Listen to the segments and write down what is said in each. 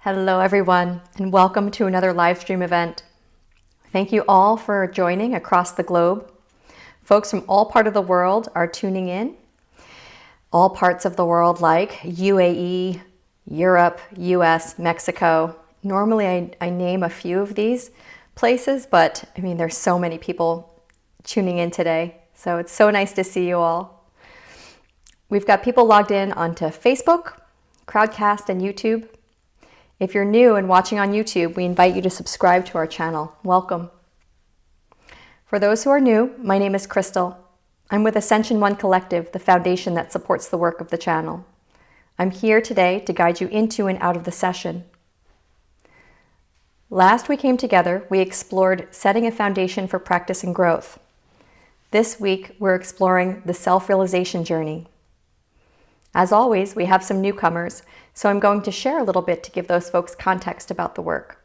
Hello everyone, and welcome to another live stream event. Thank you all for joining across the globe. Folks from all parts of the world are tuning in. All parts of the world like UAE, Europe, US, Mexico. Normally I name a few of these places, but I mean there's so many people tuning in today. So it's so nice to see you all. We've got people logged in onto Facebook, Crowdcast, and YouTube. If you're new and watching on YouTube, we invite you to subscribe to our channel. Welcome. For those who are new, my name is Crystal. I'm with Ascension One Collective, the foundation that supports the work of the channel. I'm here today to guide you into and out of the session. Last we came together, we explored setting a foundation for practice and growth. This week, we're exploring the self-realization journey. As always, we have some newcomers, so I'm going to share a little bit to give those folks context about the work.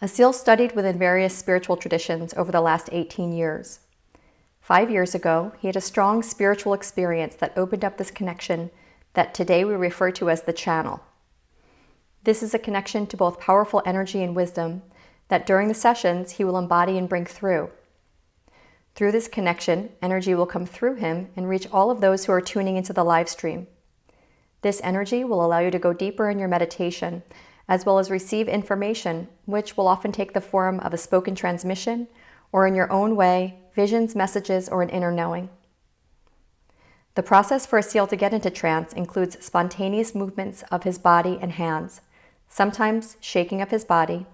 Asil studied within various spiritual traditions over the last 18 years. 5 years ago, he had a strong spiritual experience that opened up this connection that today we refer to as the channel. This is a connection to both powerful energy and wisdom that during the sessions he will embody and bring through. Through this connection, energy will come through him and reach all of those who are tuning into the live stream. This energy will allow you to go deeper in your meditation, as well as receive information, which will often take the form of a spoken transmission, or in your own way, visions, messages, or an inner knowing. The process for Asil to get into trance includes spontaneous movements of his body and hands, sometimes shaking of his body,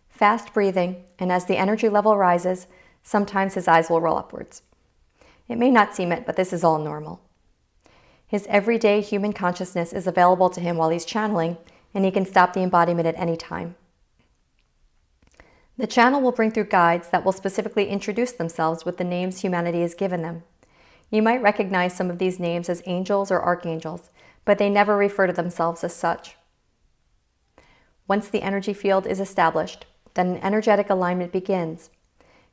fast breathing, and as the energy level rises, sometimes his eyes will roll upwards. It may not seem it, but this is all normal. His everyday human consciousness is available to him while he's channeling, and he can stop the embodiment at any time. The channel will bring through guides that will specifically introduce themselves with the names humanity has given them. You might recognize some of these names as angels or archangels, but they never refer to themselves as such. Once the energy field is established, then an energetic alignment begins.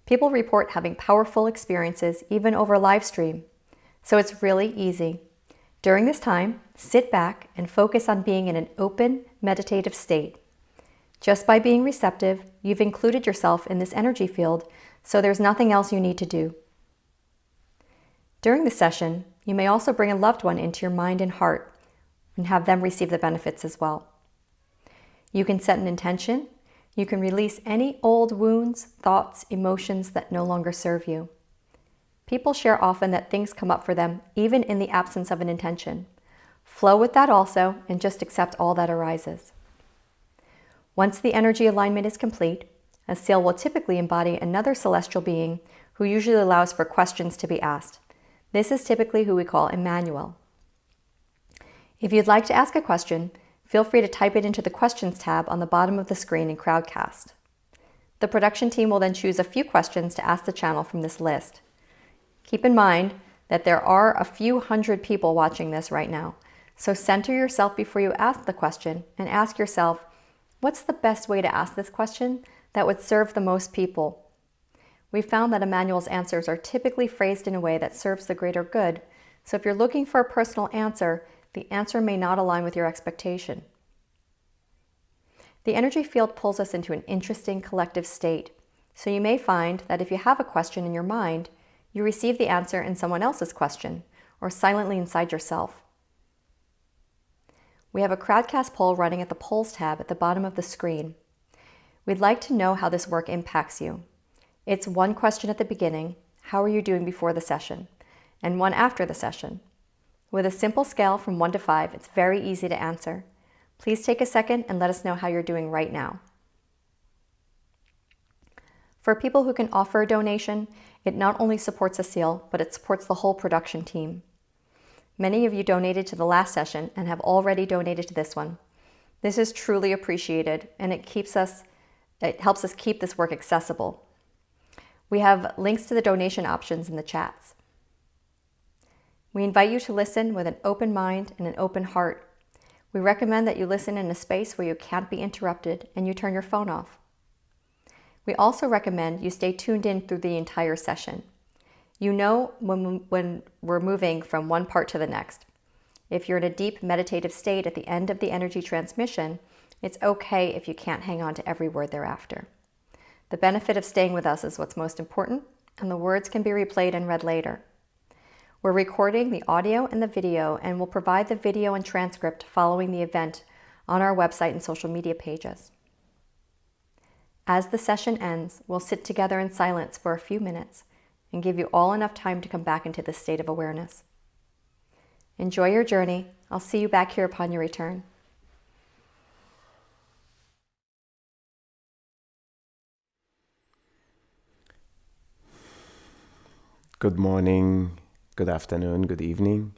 People report having powerful experiences even over live stream, so it's really easy. During this time, sit back and focus on being in an open, meditative state. Just by being receptive, you've included yourself in this energy field, so there's nothing else you need to do. During the session, you may also bring a loved one into your mind and heart and have them receive the benefits as well. You can set an intention. You can release any old wounds, thoughts, emotions that no longer serve you. People share often that things come up for them even in the absence of an intention. Flow with that also and just accept all that arises. Once the energy alignment is complete, Asil will typically embody another celestial being who usually allows for questions to be asked. This is typically who we call Emmanuel. If you'd like to ask a question, feel free to type it into the Questions tab on the bottom of the screen in Crowdcast. The production team will then choose a few questions to ask the channel from this list. Keep in mind that there are a few hundred people watching this right now, so center yourself before you ask the question and ask yourself, what's the best way to ask this question that would serve the most people? We found that Emmanuel's answers are typically phrased in a way that serves the greater good, so if you're looking for a personal answer, the answer may not align with your expectation. The energy field pulls us into an interesting collective state, so you may find that if you have a question in your mind, you receive the answer in someone else's question, or silently inside yourself. We have a Crowdcast poll running at the Polls tab at the bottom of the screen. We'd like to know how this work impacts you. It's one question at the beginning, how are you doing before the session, and one after the session. With a simple scale from 1 to 5, it's very easy to answer. Please take a second and let us know how you're doing right now. For people who can offer a donation, it not only supports Asil, but it supports the whole production team. Many of you donated to the last session and have already donated to this one. This is truly appreciated, and it helps us keep this work accessible. We have links to the donation options in the chats. We invite you to listen with an open mind and an open heart. We recommend that you listen in a space where you can't be interrupted and you turn your phone off. We also recommend you stay tuned in through the entire session. You know when we're moving from one part to the next. If you're in a deep meditative state at the end of the energy transmission, it's okay if you can't hang on to every word thereafter. The benefit of staying with us is what's most important, and the words can be replayed and read later. We're recording the audio and the video, and we'll provide the video and transcript following the event on our website and social media pages. As the session ends, we'll sit together in silence for a few minutes and give you all enough time to come back into this state of awareness. Enjoy your journey. I'll see you back here upon your return. Good morning, good afternoon, good evening.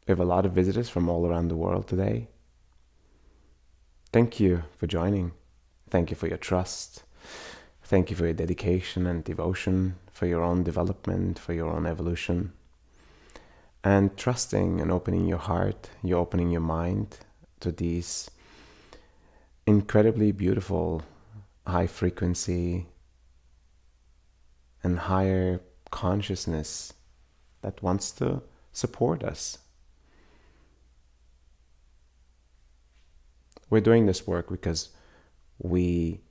We have a lot of visitors from all around the world today. Thank you for joining. Thank you for your trust. Thank you for your dedication and devotion, for your own development, for your own evolution. And trusting and opening your heart, you're opening your mind to these incredibly beautiful, high frequency and higher consciousness that wants to support us. We're doing this work because we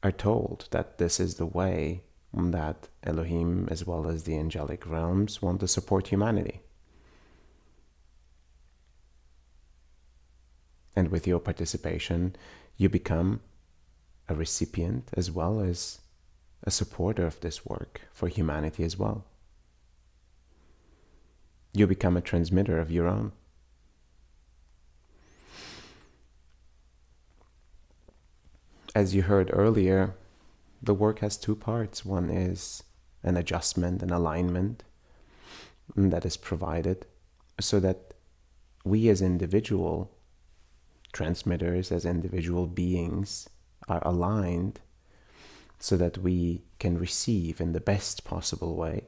are told that this is the way that Elohim, as well as the angelic realms, want to support humanity. And with your participation, you become a recipient as well as a supporter of this work for humanity as well. You become a transmitter of your own. As you heard earlier, the work has two parts. One is an adjustment, an alignment that is provided so that we as individual transmitters, as individual beings, are aligned so that we can receive in the best possible way.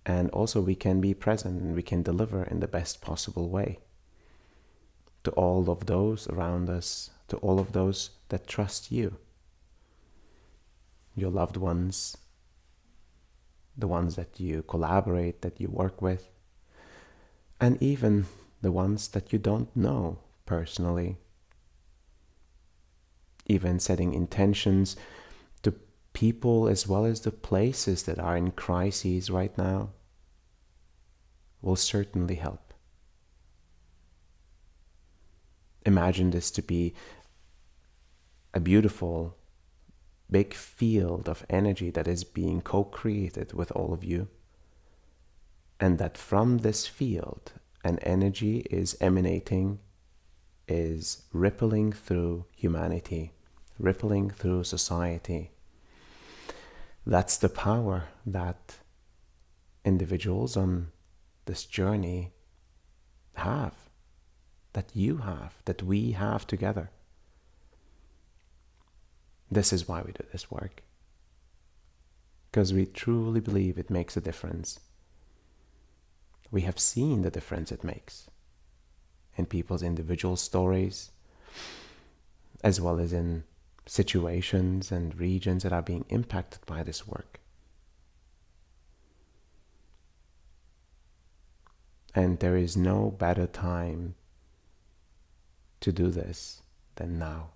And also we can be present and we can deliver in the best possible way to all of those around us, to all of those that trust you, your loved ones, the ones that you collaborate, that you work with, and even the ones that you don't know personally. Even setting intentions to people as well as the places that are in crises right now will certainly help. Imagine this to be a beautiful, big field of energy that is being co-created with all of you. And that from this field, an energy is emanating, is rippling through humanity, rippling through society. That's the power that individuals on this journey have, that you have, that we have together. This is why we do this work. Because we truly believe it makes a difference. We have seen the difference it makes in people's individual stories, as well as in situations and regions that are being impacted by this work. And there is no better time to do this than now.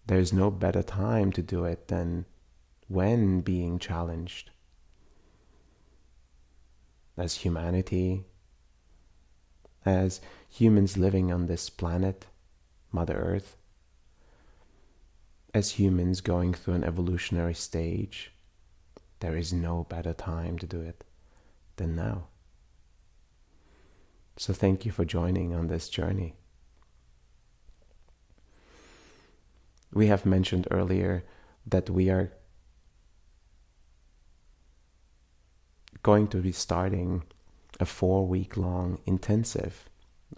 There is no better time to do it than when being challenged. As humanity, as humans living on this planet, Mother Earth, as humans going through an evolutionary stage, there is no better time to do it than now. So thank you for joining on this journey. We have mentioned earlier that we are going to be starting a 4-week-long intensive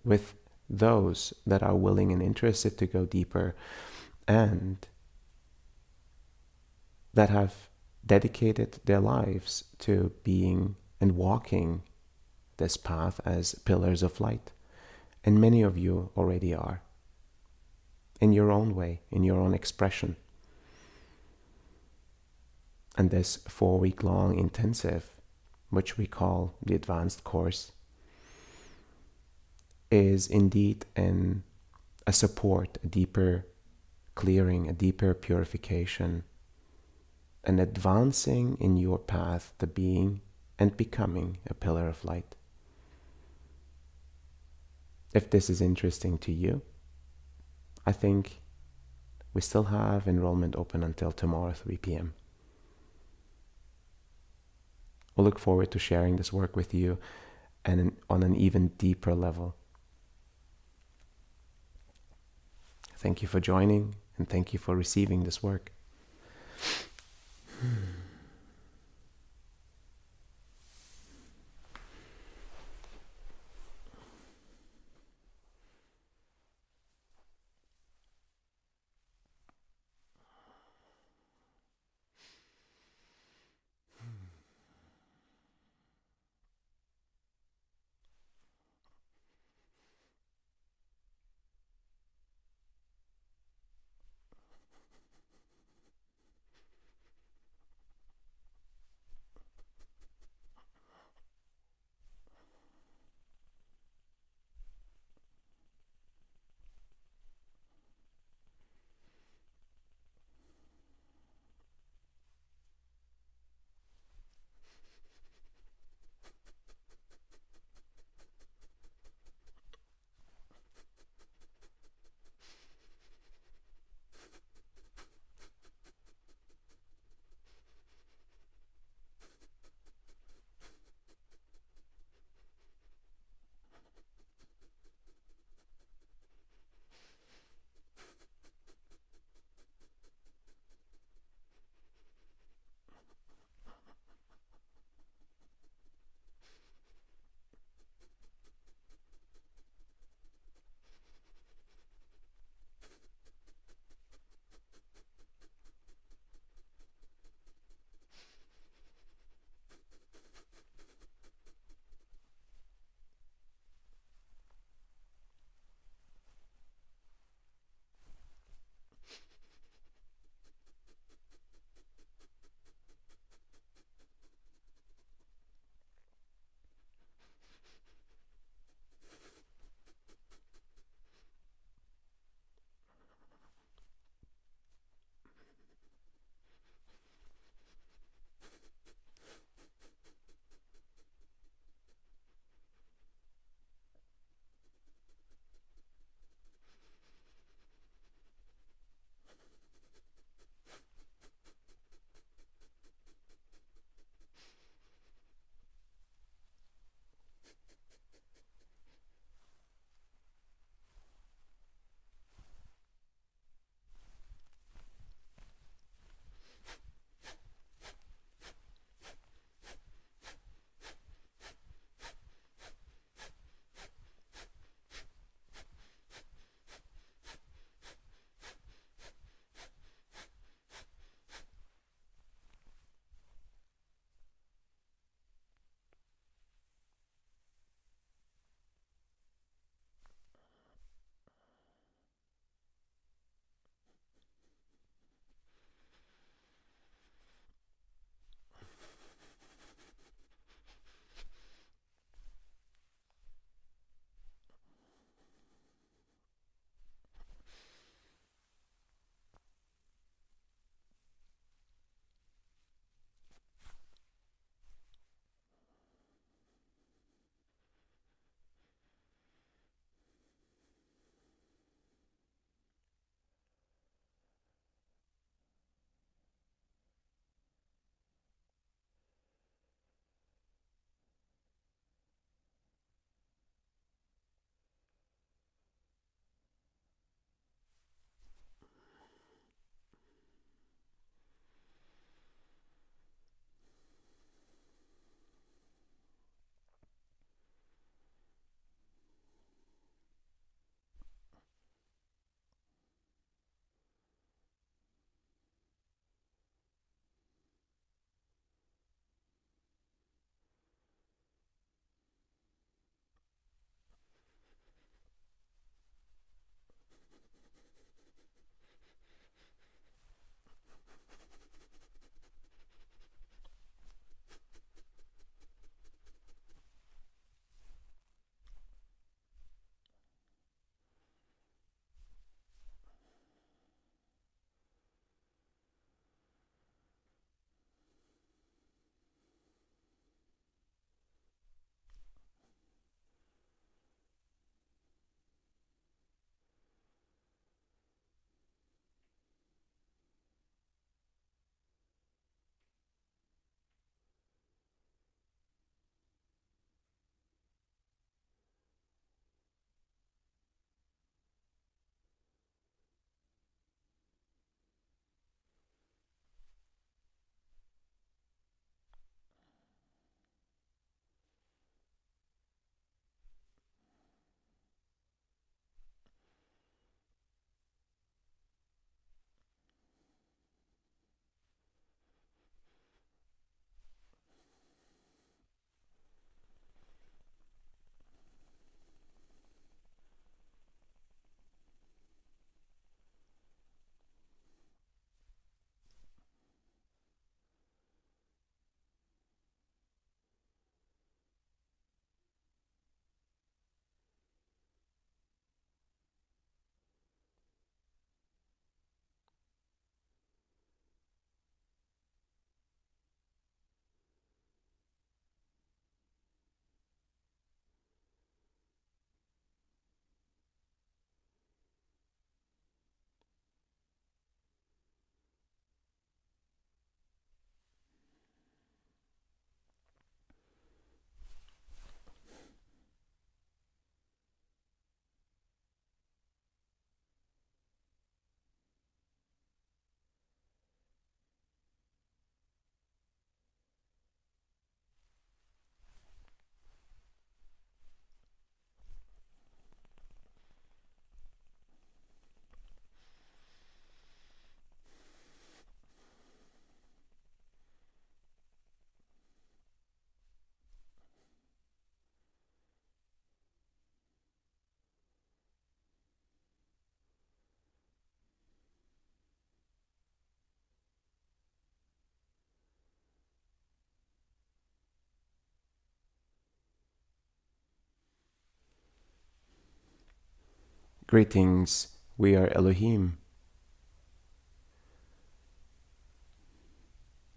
with those that are willing and interested to go deeper and that have dedicated their lives to being and walking this path as pillars of light. And many of you already are, in your own way, in your own expression. And this 4-week-long intensive which we call the advanced course, is indeed a support, a deeper clearing, a deeper purification, and advancing in your path to being and becoming a pillar of light. If this is interesting to you, I think we still have enrollment open until tomorrow, 3 p.m. We'll look forward to sharing this work with you and on an even deeper level. Thank you for joining, and thank you for receiving this work. Greetings, we are Elohim.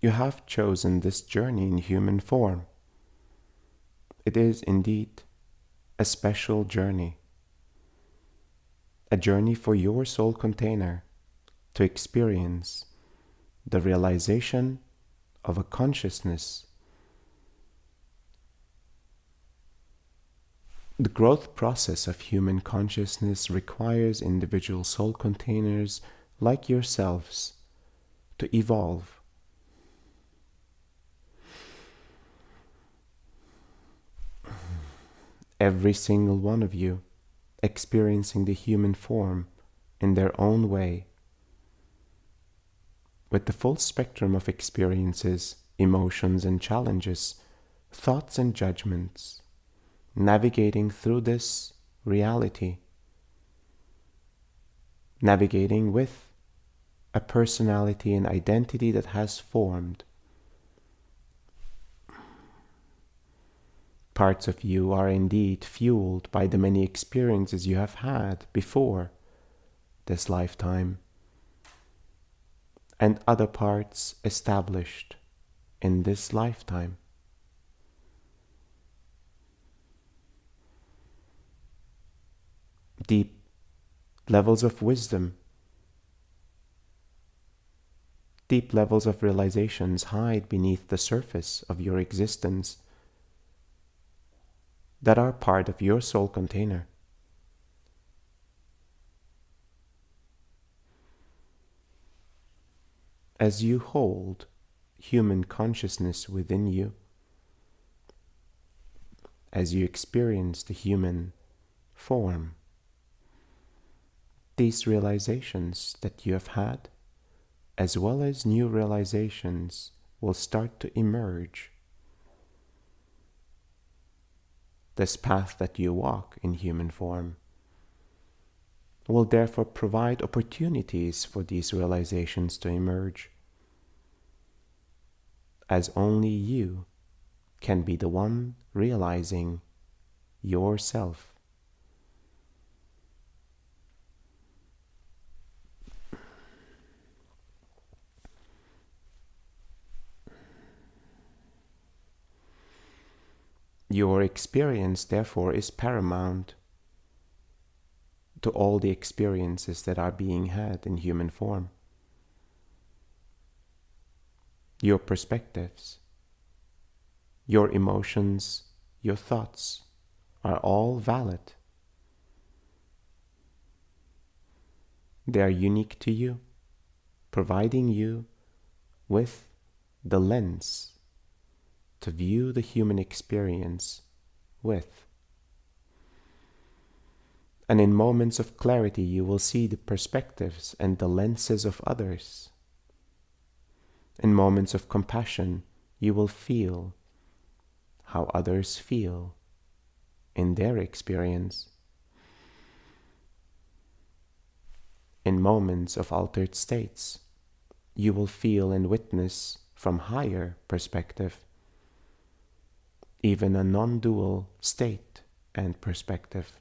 You have chosen this journey in human form. It is indeed a special journey, a journey for your soul container to experience the realization of a consciousness. The growth process of human consciousness requires individual soul containers like yourselves to evolve. Every single one of you experiencing the human form in their own way, with the full spectrum of experiences, emotions and challenges, thoughts and judgments, navigating through this reality, navigating with a personality and identity that has formed. Parts of you are indeed fueled by the many experiences you have had before this lifetime, and other parts established in this lifetime. Deep levels of wisdom, deep levels of realizations hide beneath the surface of your existence that are part of your soul container. As you hold human consciousness within you, as you experience the human form, these realizations that you have had, as well as new realizations, will start to emerge. This path that you walk in human form will therefore provide opportunities for these realizations to emerge, as only you can be the one realizing yourself. Your experience, therefore, is paramount to all the experiences that are being had in human form. Your perspectives, your emotions, your thoughts are all valid. They are unique to you, providing you with the lens to view the human experience with. And in moments of clarity, you will see the perspectives and the lenses of others. In moments of compassion, you will feel how others feel in their experience. In moments of altered states, you will feel and witness from higher perspective, even a non-dual state and perspective.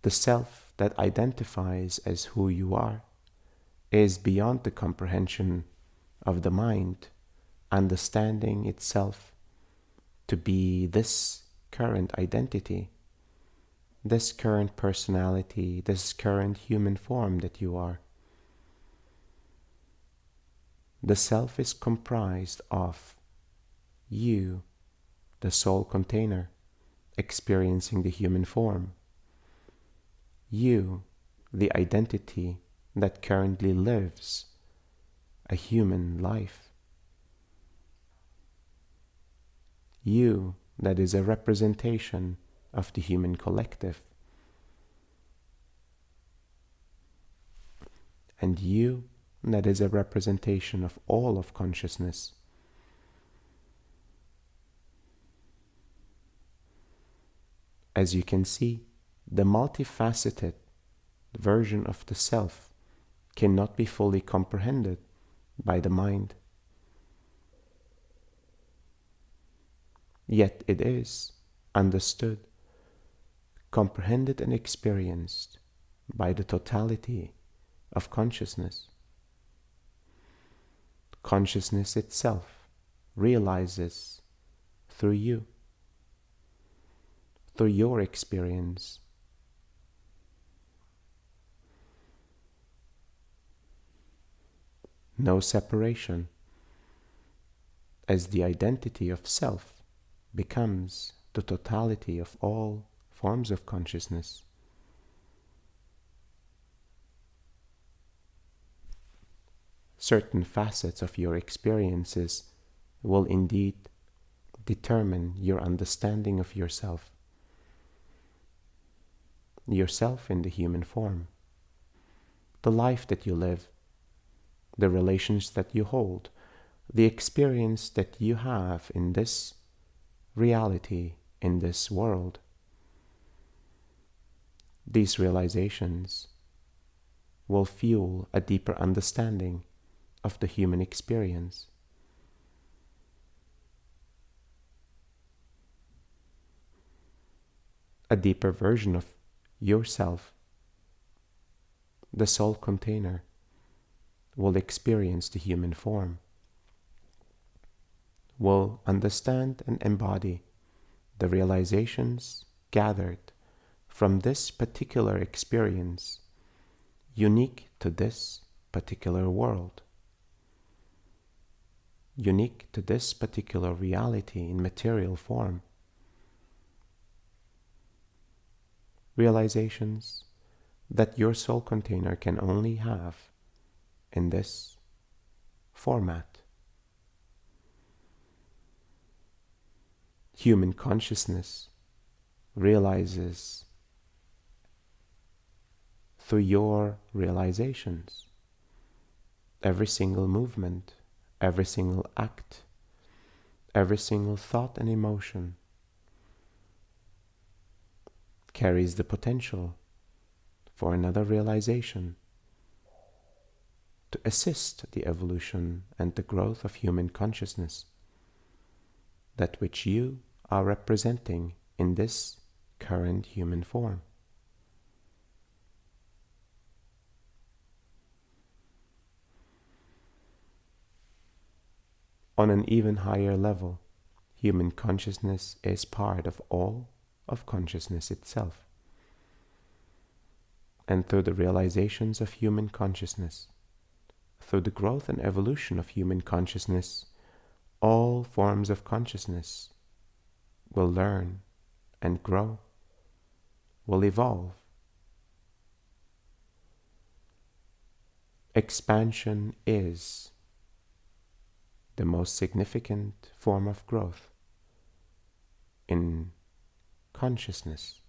The self that identifies as who you are is beyond the comprehension of the mind, understanding itself to be this current identity, this current personality, this current human form that you are. The self is comprised of you, the soul container, experiencing the human form. You, the identity that currently lives a human life. You, that is a representation of the human collective. And you, that is a representation of all of consciousness. As you can see, the multifaceted version of the self cannot be fully comprehended by the mind. Yet it is understood comprehended and experienced by the totality of consciousness. Consciousness itself realizes through you, through your experience. No separation, as the identity of self becomes the totality of all forms of consciousness. Certain facets of your experiences will indeed determine your understanding of yourself. Yourself in the human form, the life that you live, the relations that you hold, the experience that you have in this reality, in this world. These realizations will fuel a deeper understanding of the human experience. A deeper version of yourself, the soul container, will experience the human form, will understand and embody the realizations gathered from this particular experience, unique to this particular world, unique to this particular reality in material form. Realizations that your soul container can only have in this format. Human consciousness realizes through your realizations. Every single movement, every single act, every single thought and emotion carries the potential for another realization to assist the evolution and the growth of human consciousness, that which you are representing in this current human form. On an even higher level, human consciousness is part of all of consciousness itself. And through the realizations of human consciousness, through the growth and evolution of human consciousness, all forms of consciousness will learn and grow, will evolve. Expansion is the most significant form of growth in consciousness.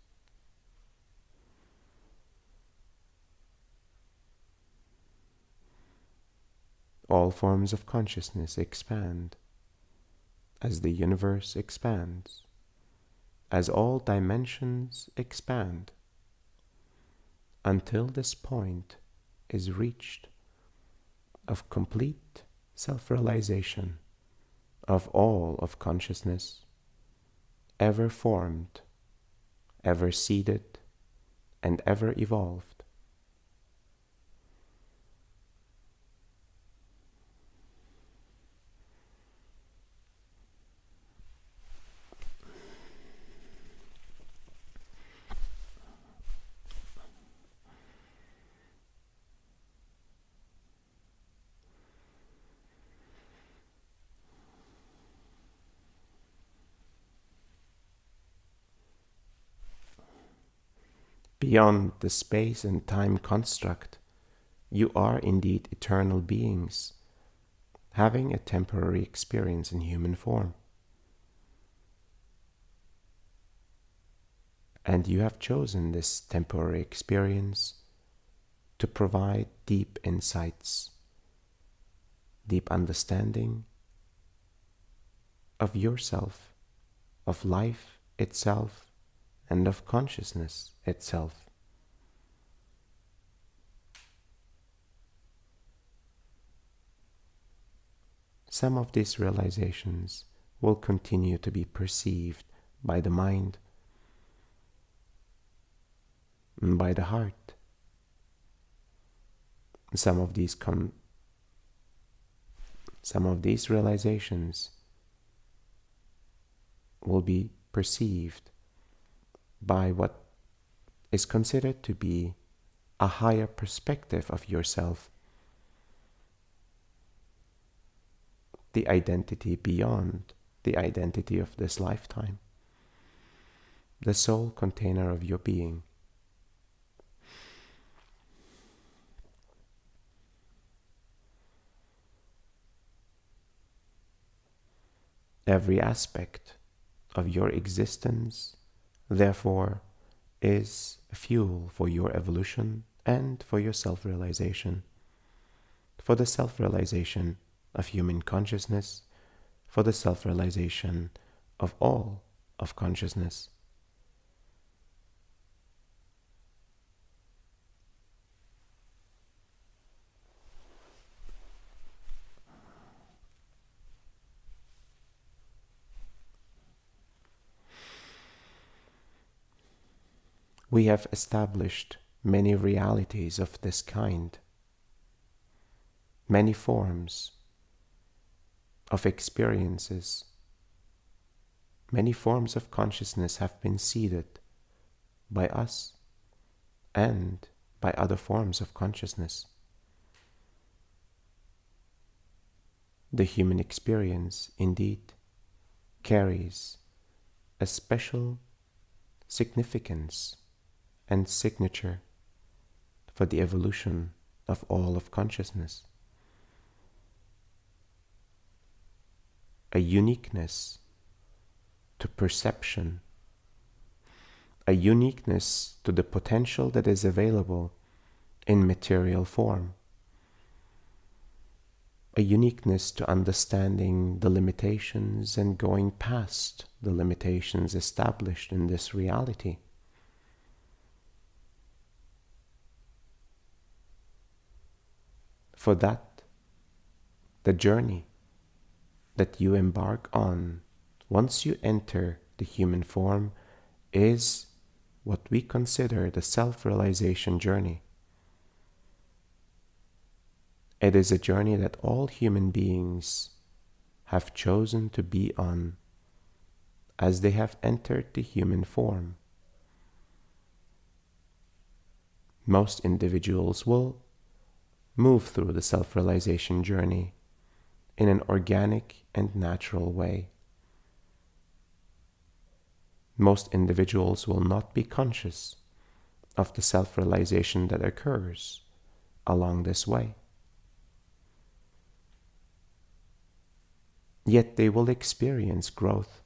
All forms of consciousness expand as the universe expands, as all dimensions expand, until this point is reached of complete self-realization of all of consciousness, ever formed, ever seeded, and ever evolved. Beyond the space and time construct, you are indeed eternal beings, having a temporary experience in human form. And you have chosen this temporary experience to provide deep insights, deep understanding of yourself, of life itself, and of consciousness itself. Some of these realizations will continue to be perceived by the mind, and by the heart. Some of these realizations will be perceived by what is considered to be a higher perspective of yourself, the identity beyond the identity of this lifetime, the sole container of your being. Every aspect of your existence, therefore, is fuel for your evolution and for your self-realization, for the self-realization of human consciousness, for the self-realization of all of consciousness. We have established many realities of this kind, many forms of experiences, many forms of consciousness have been seeded by us and by other forms of consciousness. The human experience, indeed, carries a special significance and signature for the evolution of all of consciousness. A uniqueness to perception, a uniqueness to the potential that is available in material form, a uniqueness to understanding the limitations and going past the limitations established in this reality. For that, the journey that you embark on once you enter the human form is what we consider the self-realization journey. It is a journey that all human beings have chosen to be on as they have entered the human form. Most individuals will move through the self-realization journey in an organic and natural way. Most individuals will not be conscious of the self-realization that occurs along this way. Yet they will experience growth,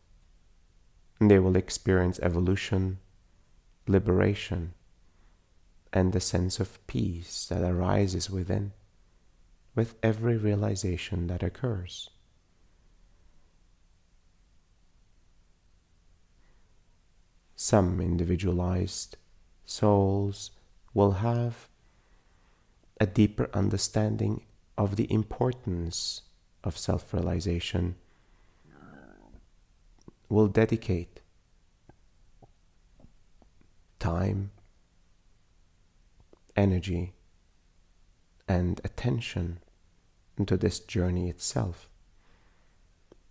and they will experience evolution, liberation, and the sense of peace that arises within with every realization that occurs. Some individualized souls will have a deeper understanding of the importance of self-realization, will dedicate time, energy, and attention into this journey itself,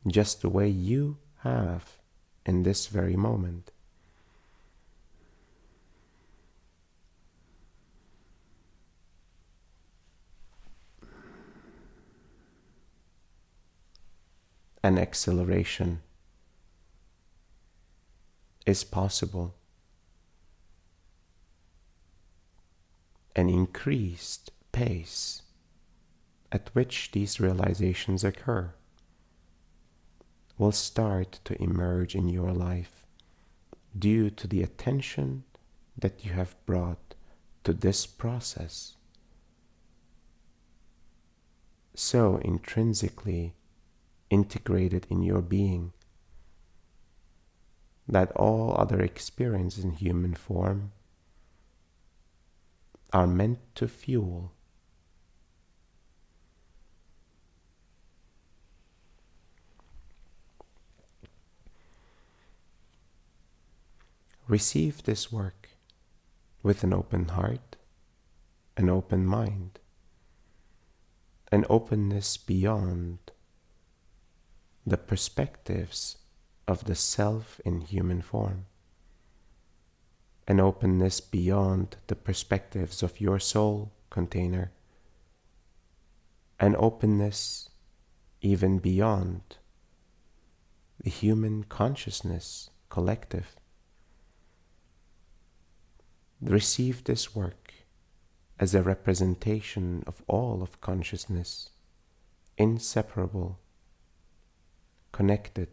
just the way you have in this very moment. An acceleration is possible. An increased pace at which these realizations occur will start to emerge in your life due to the attention that you have brought to this process, so intrinsically integrated in your being that all other experiences in human form are meant to fuel. Receive this work with an open heart, an open mind, an openness beyond the perspectives of the self in human form, an openness beyond the perspectives of your soul container, an openness even beyond the human consciousness collective. Receive this work as a representation of all of consciousness, inseparable, connected,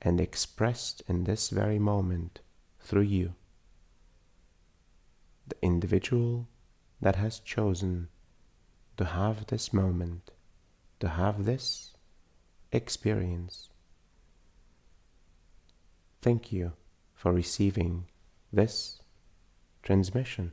and expressed in this very moment through you, the individual that has chosen to have this moment, to have this experience. Thank you for receiving this transmission.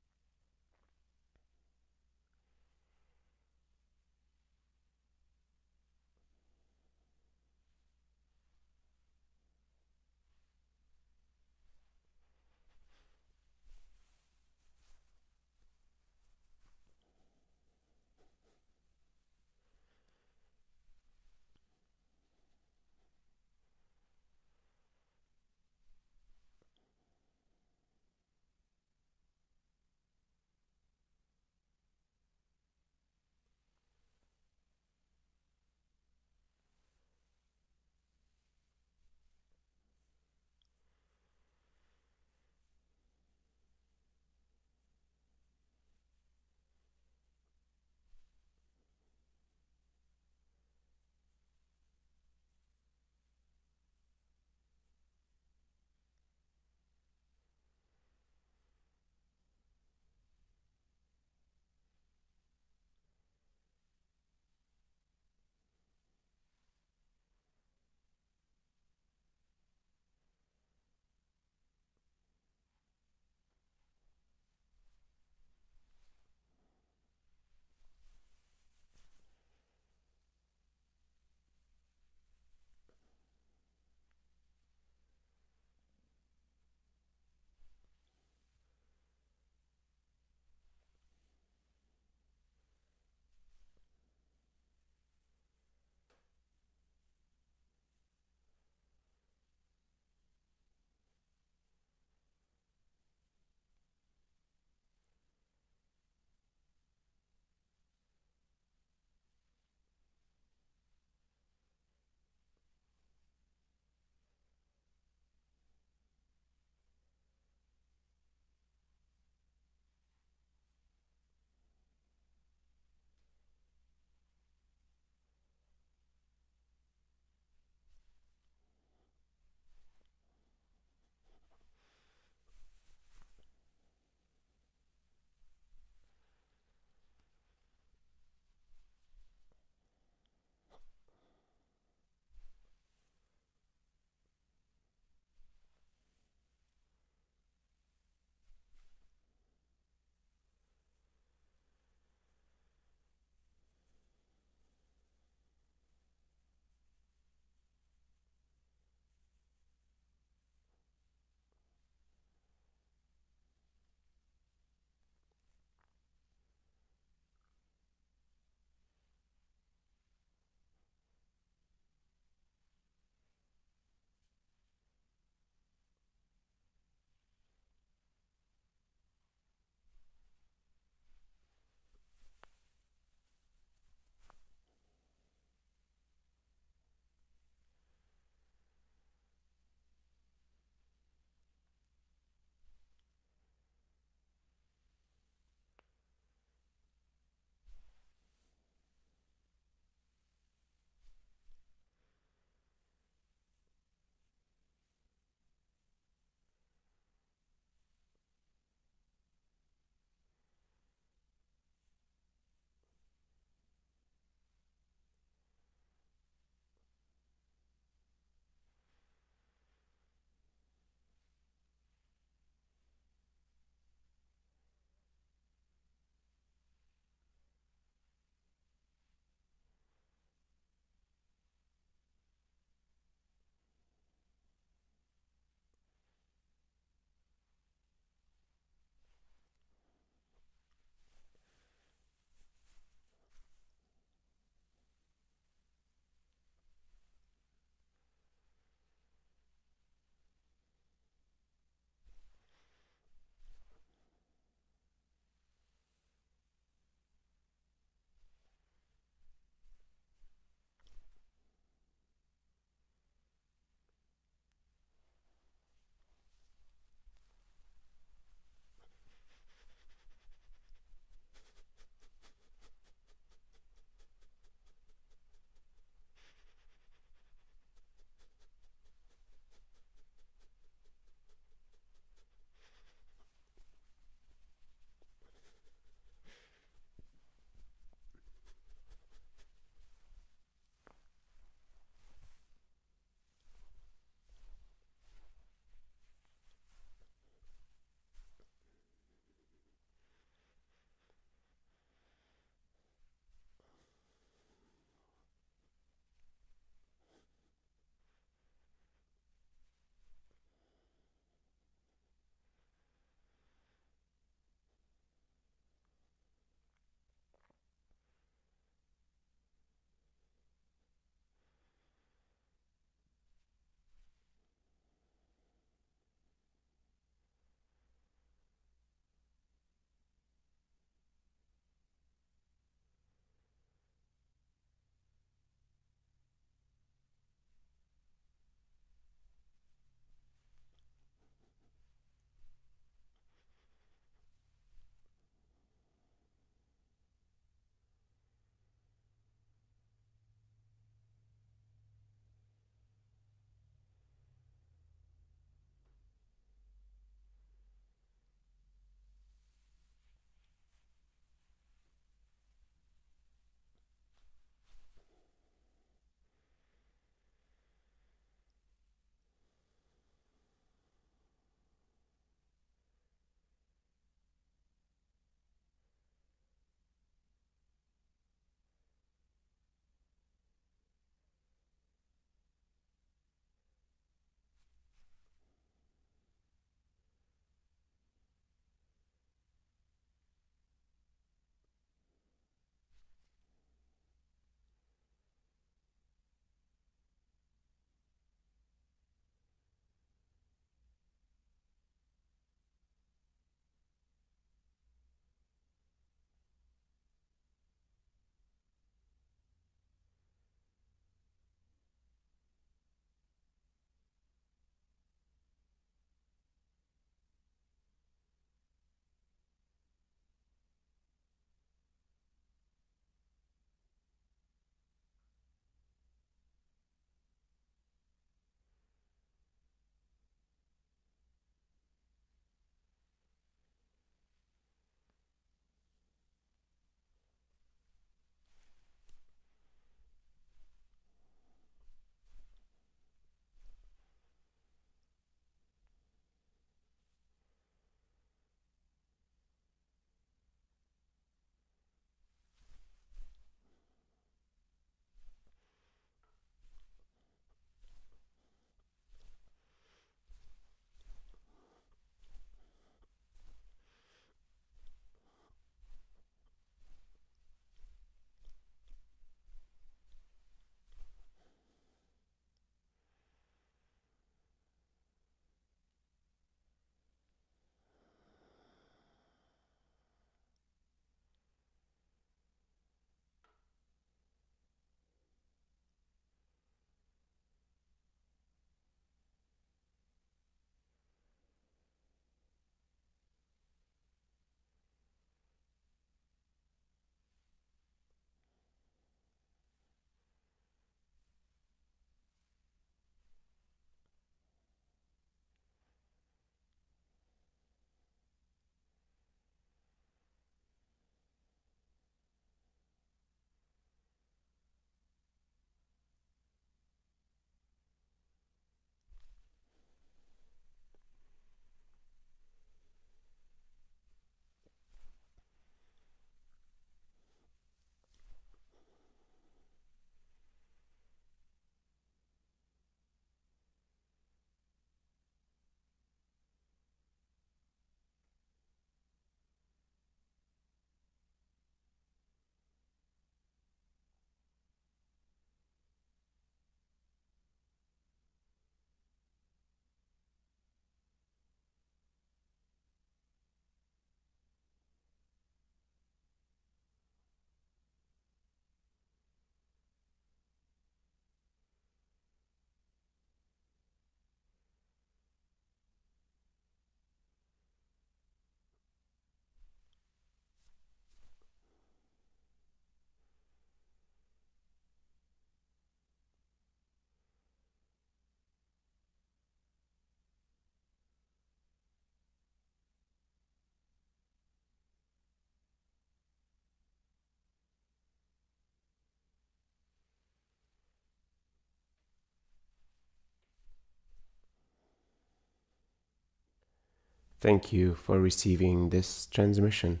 Thank you for receiving this transmission.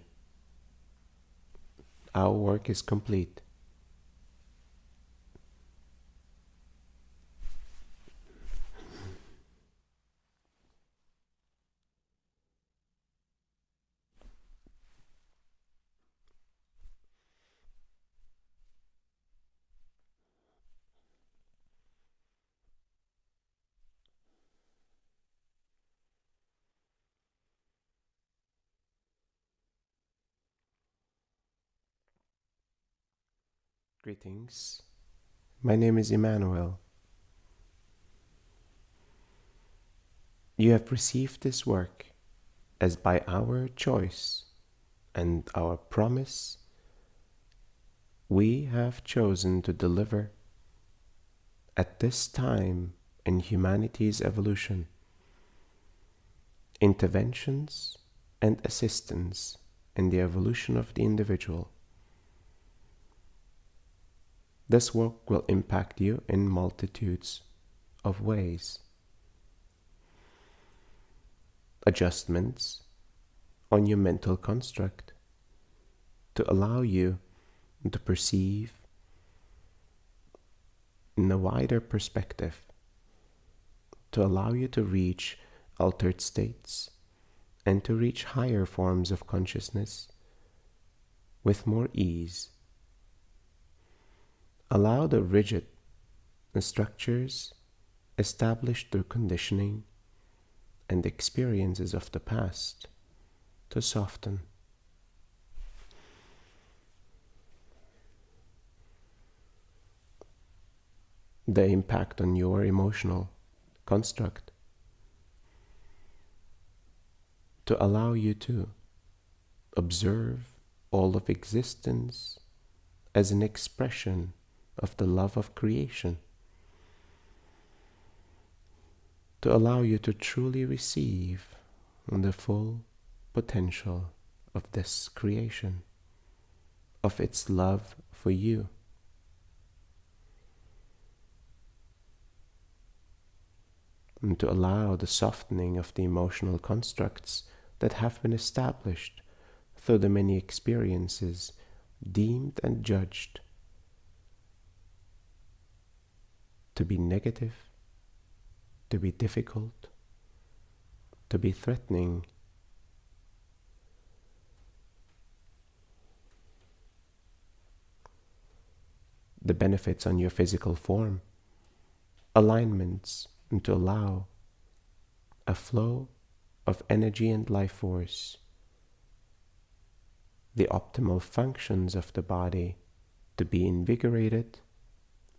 Our work is complete. Greetings. My name is Emmanuel. You have received this work as by our choice and our promise. We have chosen to deliver at this time in humanity's evolution interventions and assistance in the evolution of the individual. This work will impact you in multitudes of ways. Adjustments on your mental construct to allow you to perceive in a wider perspective, to allow you to reach altered states and to reach higher forms of consciousness with more ease. Allow the rigid structures established through conditioning and experiences of the past to soften. The impact on your emotional construct to allow you to observe all of existence as an expression of the love of creation, to allow you to truly receive the full potential of this creation, of its love for you. And to allow the softening of the emotional constructs that have been established through the many experiences deemed and judged to be negative, to be difficult, to be threatening. The benefits on your physical form, alignments, and to allow a flow of energy and life force, the optimal functions of the body to be invigorated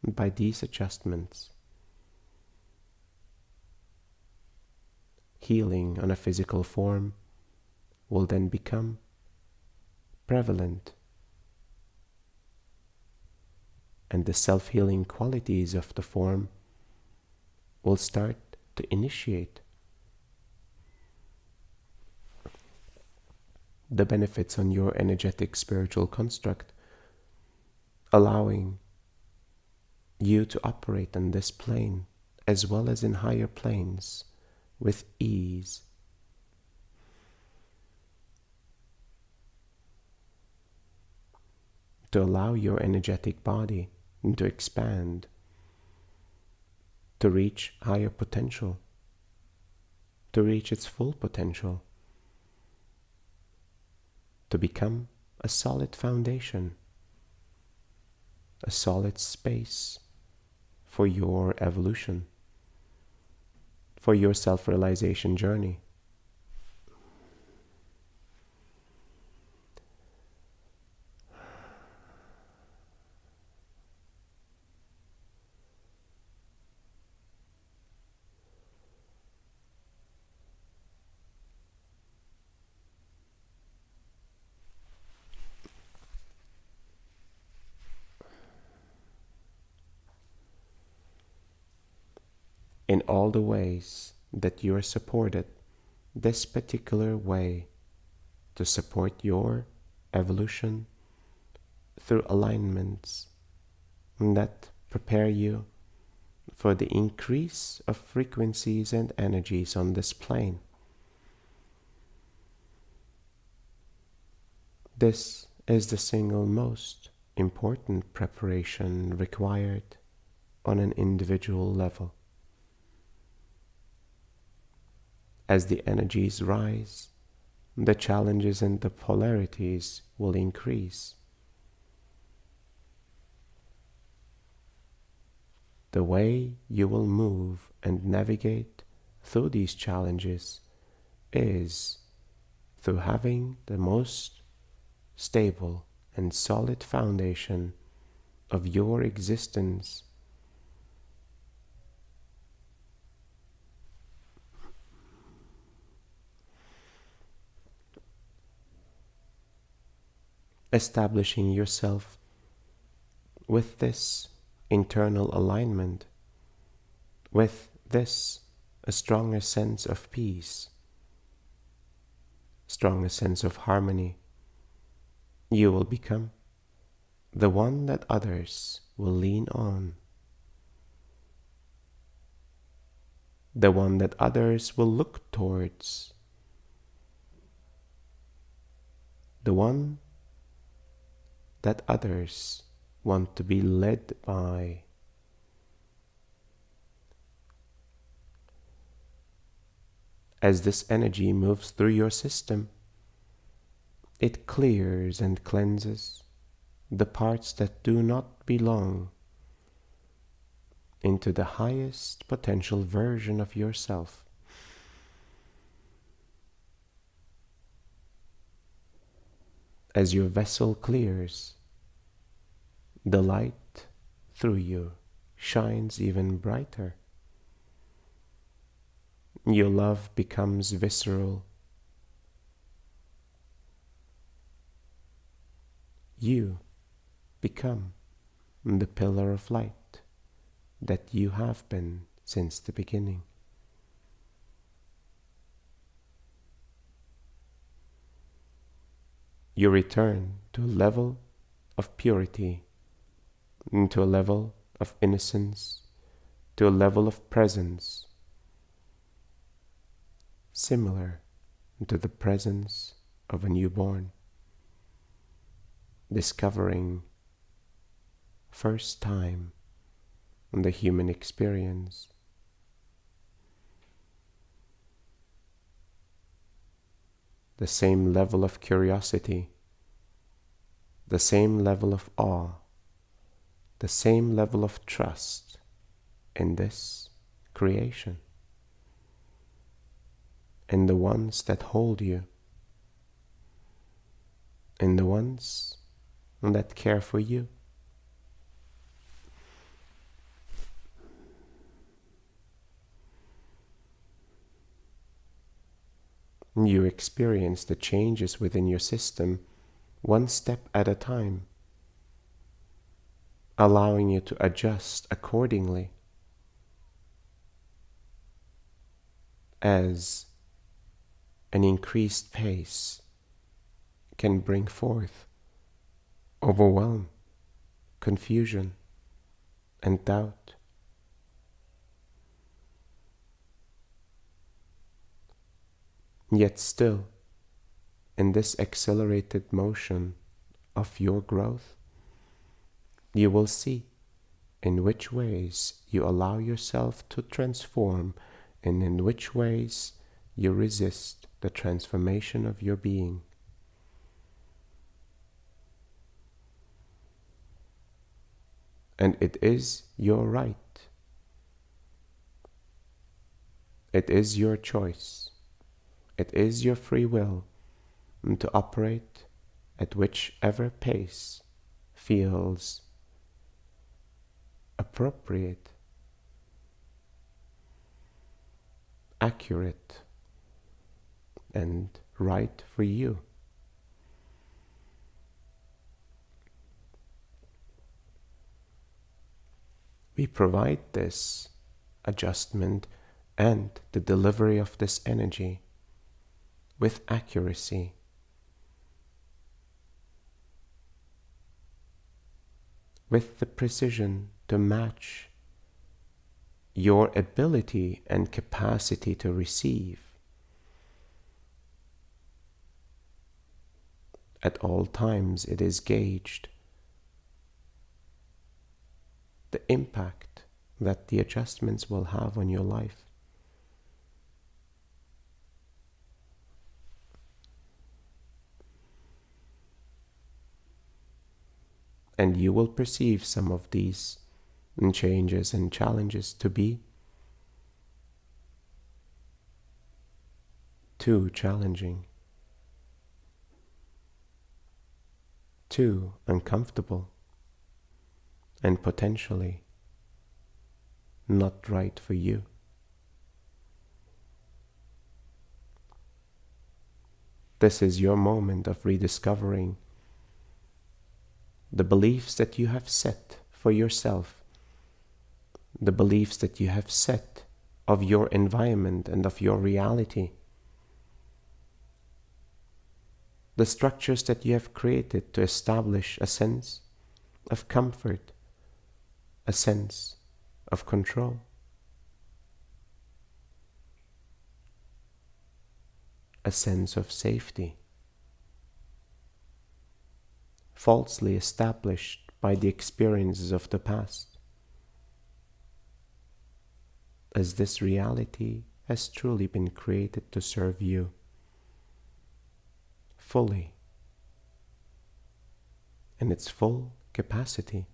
by these adjustments. Healing on a physical form will then become prevalent, and the self-healing qualities of the form will start to initiate. The benefits on your energetic spiritual construct, allowing you to operate on this plane as well as in higher planes with ease. To allow your energetic body to expand, to reach higher potential, to reach its full potential, to become a solid foundation, a solid space for your evolution, for your self-realization journey. In all the ways that you are supported, this particular way to support your evolution through alignments that prepare you for the increase of frequencies and energies on this plane. This is the single most important preparation required on an individual level. As the energies rise, the challenges and the polarities will increase. The way you will move and navigate through these challenges is through having the most stable and solid foundation of your existence establishing yourself with this internal alignment, with this a stronger sense of peace, stronger sense of harmony, you will become the one that others will lean on, the one that others will look towards, the one that others want to be led by. As this energy moves through your system, it clears and cleanses the parts that do not belong into the highest potential version of yourself. As your vessel clears, the light through you shines even brighter. Your love becomes visceral. You become the pillar of light that you have been since the beginning. You return to a level of purity, to a level of innocence, to a level of presence, similar to the presence of a newborn, discovering first time the human experience. The same level of curiosity, the same level of awe, the same level of trust in this creation, in the ones that hold you, in the ones that care for you. You experience the changes within your system one step at a time, allowing you to adjust accordingly as an increased pace can bring forth overwhelm, confusion, and doubt. Yet still, in this accelerated motion of your growth, you will see in which ways you allow yourself to transform and in which ways you resist the transformation of your being. And it is your right. It is your choice. It is your free will to operate at whichever pace feels appropriate, accurate, and right for you. We provide this adjustment and the delivery of this energy with accuracy, with the precision to match your ability and capacity to receive, At all times it is gauged the impact that the adjustments will have on your life. And you will perceive some of these changes and challenges to be too challenging, too uncomfortable, and potentially not right for you. This is your moment of rediscovering the beliefs that you have set for yourself, the beliefs that you have set of your environment and of your reality, the structures that you have created to establish a sense of comfort, a sense of control, a sense of safety, falsely established by the experiences of the past, as this reality has truly been created to serve you fully, in its full capacity,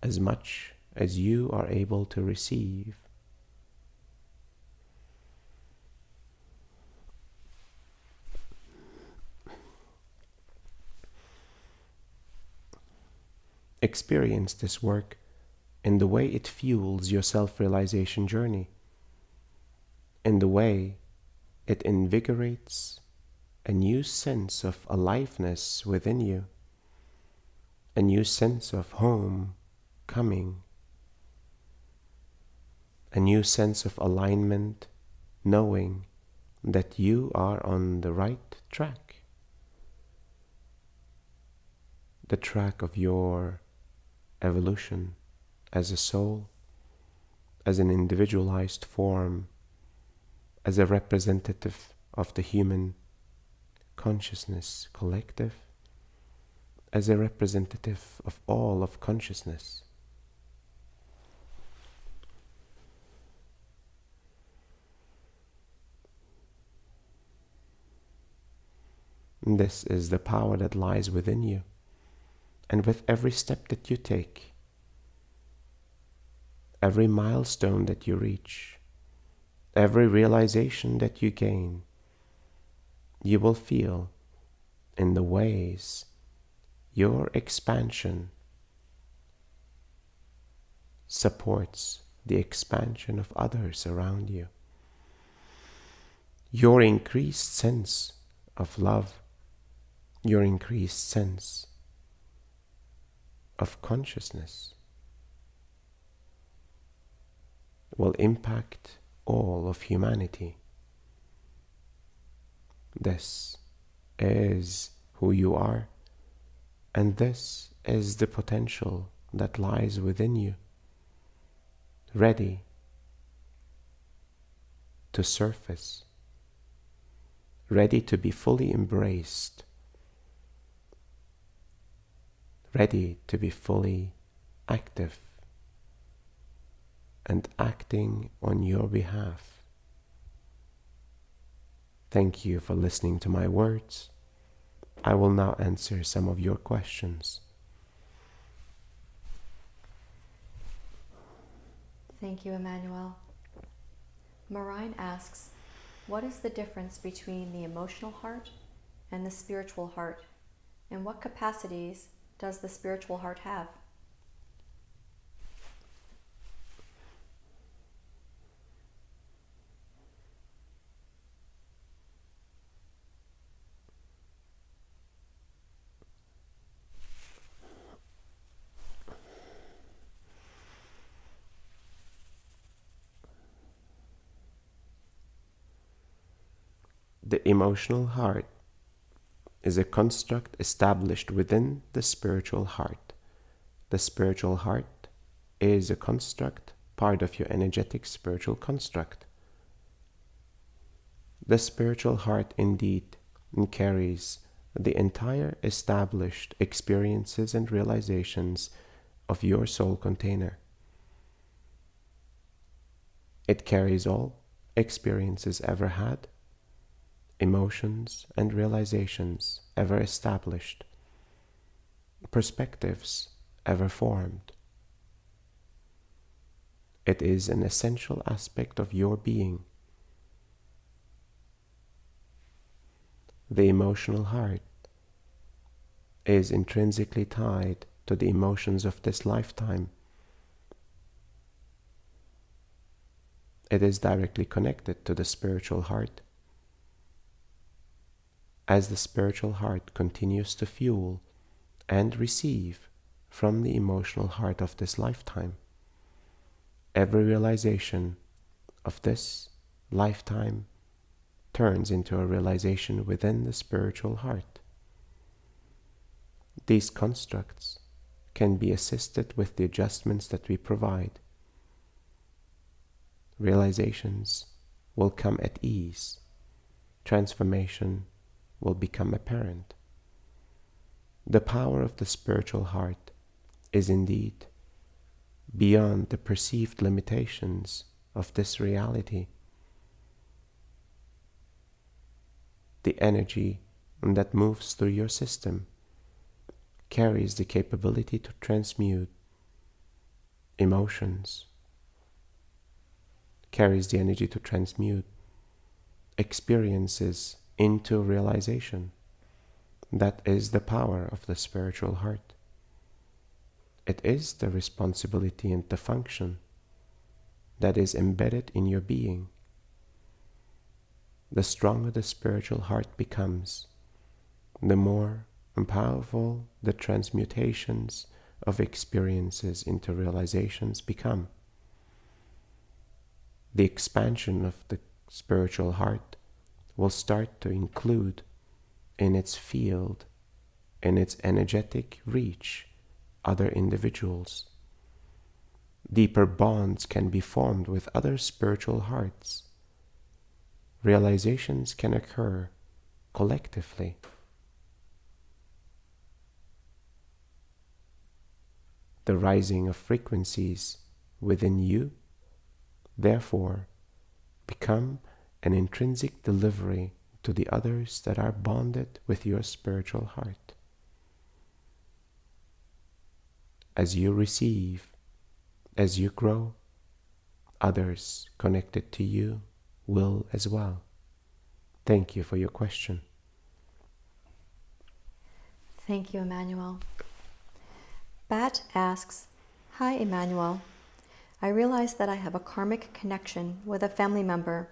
as much as you are able to receive. Experience this work in the way it fuels your self-realization journey, in the way it invigorates a new sense of aliveness within you, a new sense of home coming, a new sense of alignment, knowing that you are on the right track, the track of your evolution as a soul, as an individualized form, as a representative of the human consciousness collective, as a representative of all of consciousness. This is the power that lies within you. And with every step that you take, every milestone that you reach, every realization that you gain, you will feel in the ways your expansion supports the expansion of others around you. Your increased sense of love, your increased sense of consciousness will impact all of humanity. This is who you are, and this is the potential that lies within you, ready to surface, ready to be fully embraced, ready to be fully active and acting on your behalf. Thank you for listening to my words. I will now answer some of your questions. Thank you, Emmanuel. Marine asks, what is the difference between the emotional heart and the spiritual heart? And what capacities does the spiritual heart have? The emotional heart is a construct established within the spiritual heart. The spiritual heart is a construct, part of your energetic spiritual construct. The spiritual heart indeed and carries the entire established experiences and realizations of your soul container. It carries all experiences ever had, emotions and realizations ever established, perspectives ever formed. It is an essential aspect of your being. The emotional heart is intrinsically tied to the emotions of this lifetime. It is directly connected to the spiritual heart. As the spiritual heart continues to fuel and receive from the emotional heart of this lifetime, every realization of this lifetime turns into a realization within the spiritual heart. These constructs can be assisted with the adjustments that we provide. Realizations will come at ease. Transformation will become apparent. The power of the spiritual heart is indeed beyond the perceived limitations of this reality. The energy that moves through your system carries the capability to transmute emotions, carries the energy to transmute experiences into realization. That is the power of the spiritual heart. It is the responsibility and the function that is embedded in your being. The stronger the spiritual heart becomes, the more powerful the transmutations of experiences into realizations become. The expansion of the spiritual heart will start to include in its field, in its energetic reach, other individuals. Deeper bonds can be formed with other spiritual hearts. Realizations can occur collectively. The rising of frequencies within you, therefore, become an intrinsic delivery to the others that are bonded with your spiritual heart. As you receive, as you grow, others connected to you will as well. Thank you for your question. Thank you, Emmanuel. Bat asks, "Hi, Emmanuel. I realize that I have a karmic connection with a family member.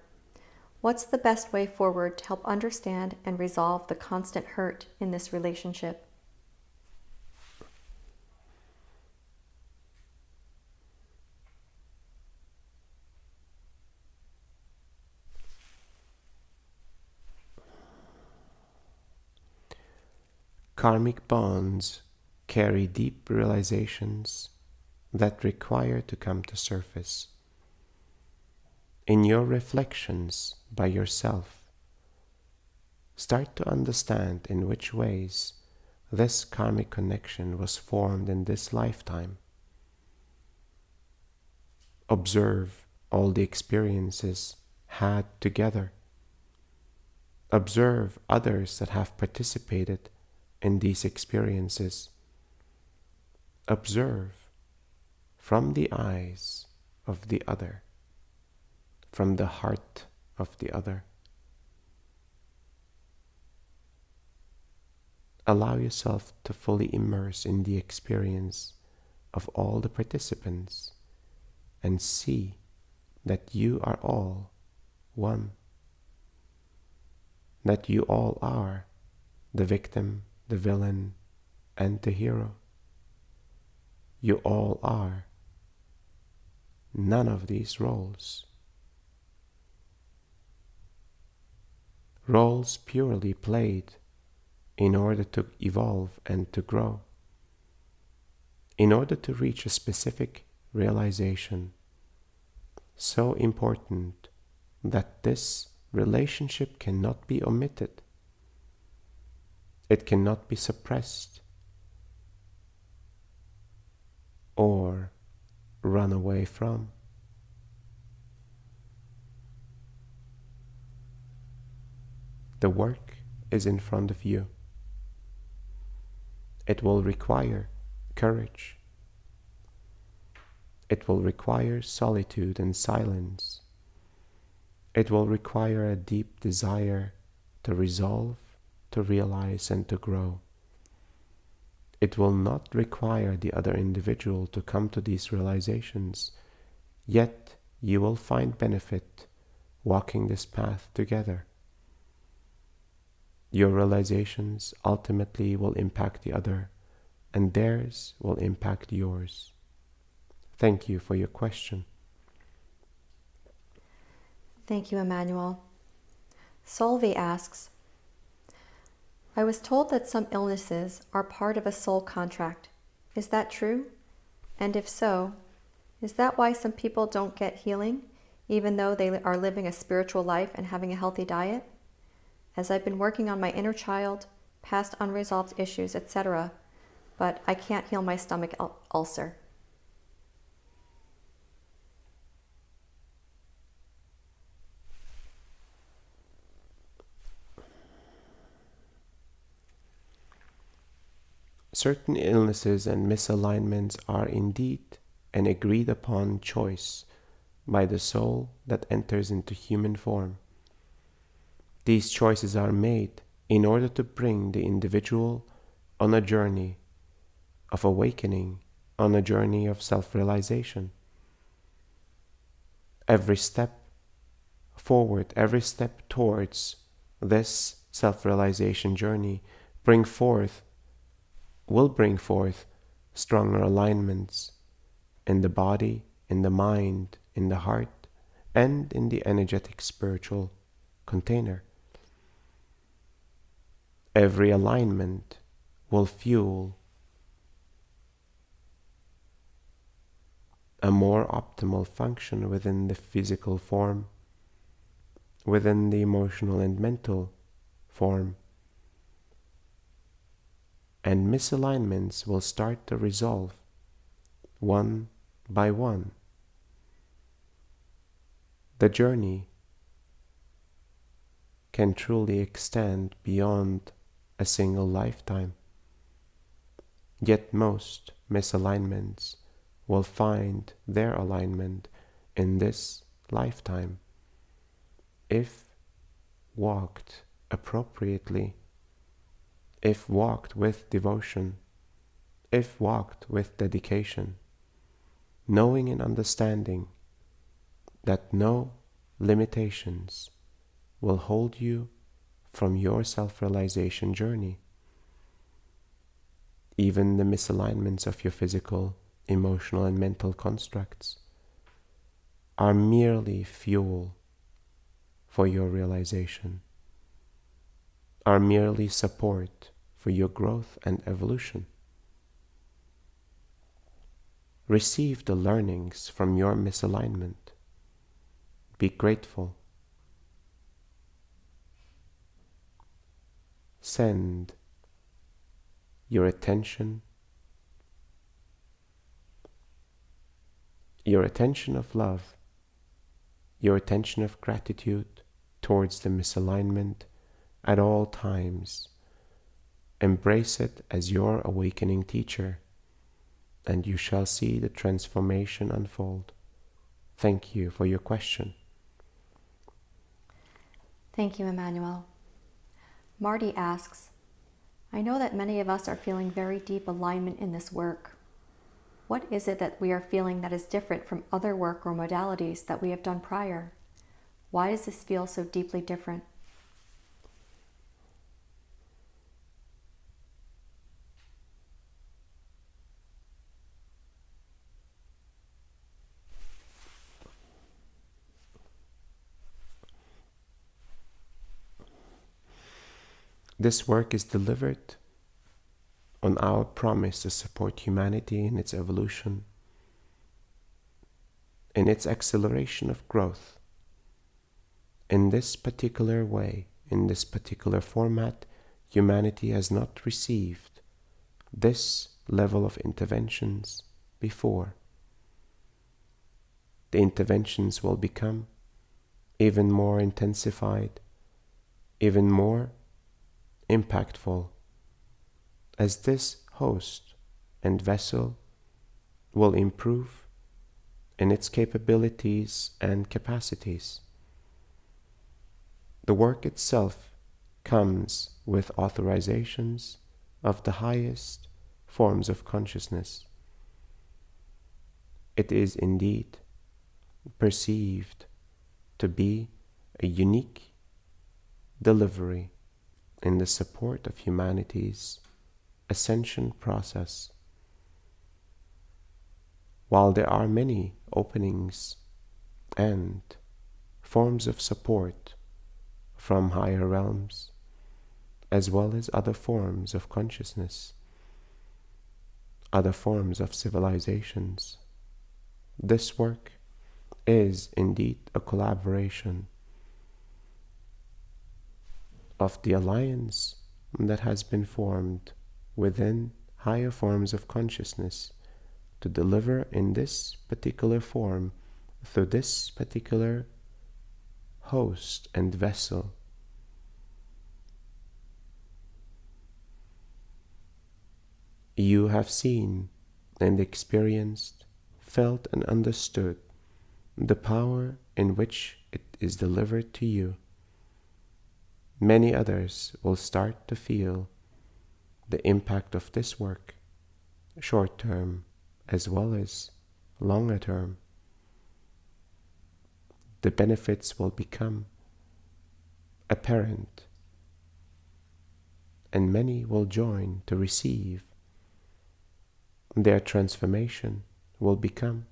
What's the best way forward to help understand and resolve the constant hurt in this relationship?" Karmic bonds carry deep realizations that require to come to surface. In your reflections by yourself, start to understand in which ways this karmic connection was formed in this lifetime. Observe all the experiences had together. Observe others that have participated in these experiences. Observe from the eyes of the other, from the heart of the other. Allow yourself to fully immerse in the experience of all the participants and see that you are all one, that you all are the victim, the villain, and the hero. You all are none of these roles. Roles purely played in order to evolve and to grow, in order to reach a specific realization, so important that this relationship cannot be omitted. It cannot be suppressed or run away from. The work is in front of you. It will require courage. It will require solitude and silence. It will require a deep desire to resolve, to realize, and to grow. It will not require the other individual to come to these realizations, yet you will find benefit walking this path together. Your realizations ultimately will impact the other, and theirs will impact yours. Thank you for your question. Thank you, Emmanuel. Solvi asks, I was told that some illnesses are part of a soul contract. Is that true? And if so, is that why some people don't get healing, even though they are living a spiritual life and having a healthy diet? As I've been working on my inner child, past unresolved issues, etc., but I can't heal my stomach ulcer. Certain illnesses and misalignments are indeed an agreed upon choice by the soul that enters into human form. These choices are made in order to bring the individual on a journey of awakening, on a journey of self-realization. Every step forward, every step towards this self-realization journey will bring forth stronger alignments in the body, in the mind, in the heart, and in the energetic spiritual container. Every alignment will fuel a more optimal function within the physical form, within the emotional and mental form. And misalignments will start to resolve one by one. The journey can truly extend beyond a single lifetime. Yet most misalignments will find their alignment in this lifetime if walked appropriately, if walked with devotion, if walked with dedication, knowing and understanding that no limitations will hold you from your self-realization journey. Even the misalignments of your physical, emotional, and mental constructs are merely fuel for your realization, are merely support for your growth and evolution. Receive the learnings from your misalignment. Be grateful. Send your attention of love, your attention of gratitude towards the misalignment at all times. Embrace it as your awakening teacher, and you shall see the transformation unfold. Thank you for your question. Thank you, Emmanuel. Marty asks, I know that many of us are feeling very deep alignment in this work. What is it that we are feeling that is different from other work or modalities that we have done prior? Why does this feel so deeply different? This work is delivered on our promise to support humanity in its evolution, in its acceleration of growth. In this particular way, in this particular format, humanity has not received this level of interventions before. The interventions will become even more intensified, even more impactful, as this host and vessel will improve in its capabilities and capacities. The work itself comes with authorizations of the highest forms of consciousness. It is indeed perceived to be a unique delivery in the support of humanity's ascension process. While there are many openings and forms of support from higher realms, as well as other forms of consciousness, other forms of civilizations, this work is indeed a collaboration of the alliance that has been formed within higher forms of consciousness to deliver in this particular form through this particular host and vessel. You have seen and experienced, felt and understood the power in which it is delivered to you. Many others will start to feel the impact of this work, short term as well as longer term. The benefits will become apparent, and many will join to receive. Their transformation will become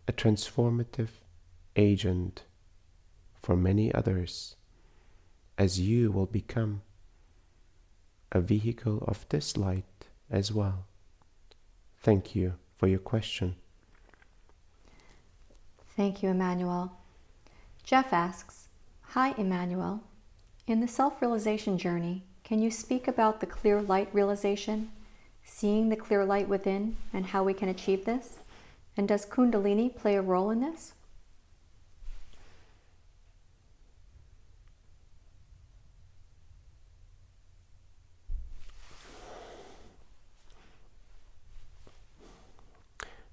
a transformative agent for many others, as you will become a vehicle of this light as well. Thank you for your question. Thank you, Emmanuel. Jeff asks, "Hi, Emmanuel. In the self-realization journey, can you speak about the clear light realization, seeing the clear light within, and how we can achieve this? And does Kundalini play a role in this?"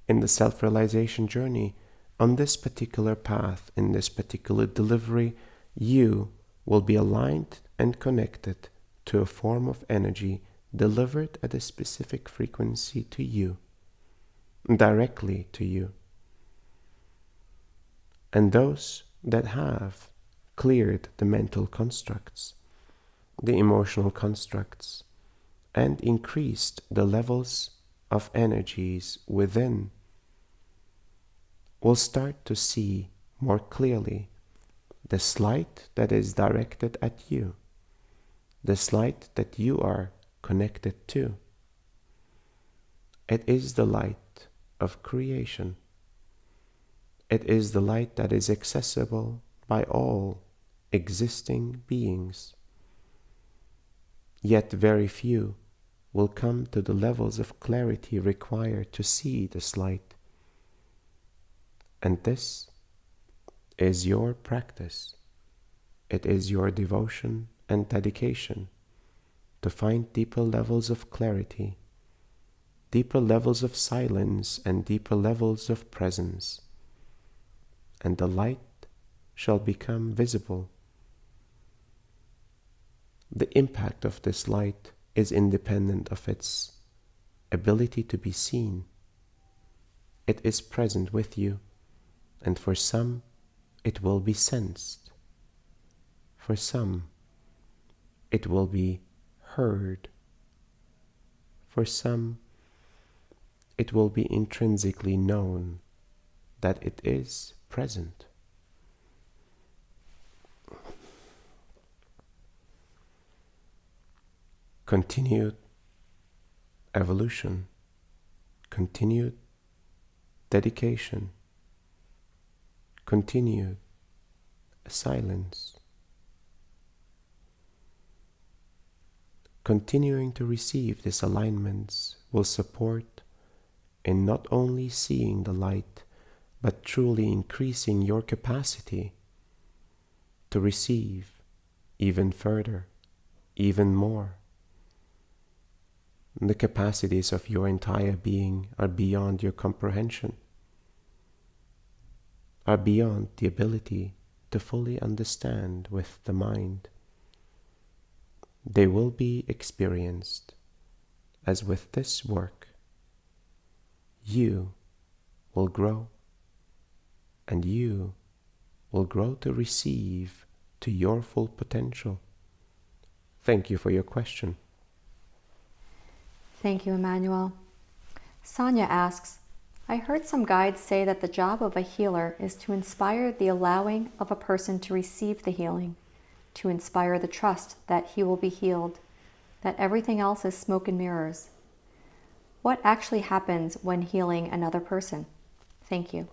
In the self-realization journey, on this particular path, in this particular delivery, you will be aligned and connected to a form of energy delivered at a specific frequency to you, directly to you. And those that have cleared the mental constructs, the emotional constructs, and increased the levels of energies within will start to see more clearly the light that is directed at you, the light that you are connected to. It is the light of creation. It is the light that is accessible by all existing beings. Yet very few will come to the levels of clarity required to see this light. And this is your practice. It is your devotion and dedication to find deeper levels of clarity, deeper levels of silence, and deeper levels of presence. And the light shall become visible. The impact of this light is independent of its ability to be seen. It is present with you, and for some it will be sensed. For some it will be heard. For some it will be intrinsically known that it is present. Continued evolution, continued dedication, continued silence, continuing to receive these alignments will support in not only seeing the light, but truly increasing your capacity to receive even further, even more. The capacities of your entire being are beyond your comprehension, are beyond the ability to fully understand with the mind. They will be experienced as with this work, you will grow, and you will grow to receive to your full potential. Thank you for your question. Thank you, Emmanuel. Sonia asks, I heard some guides say that the job of a healer is to inspire the allowing of a person to receive the healing, to inspire the trust that he will be healed, that everything else is smoke and mirrors. What actually happens when healing another person? Thank you.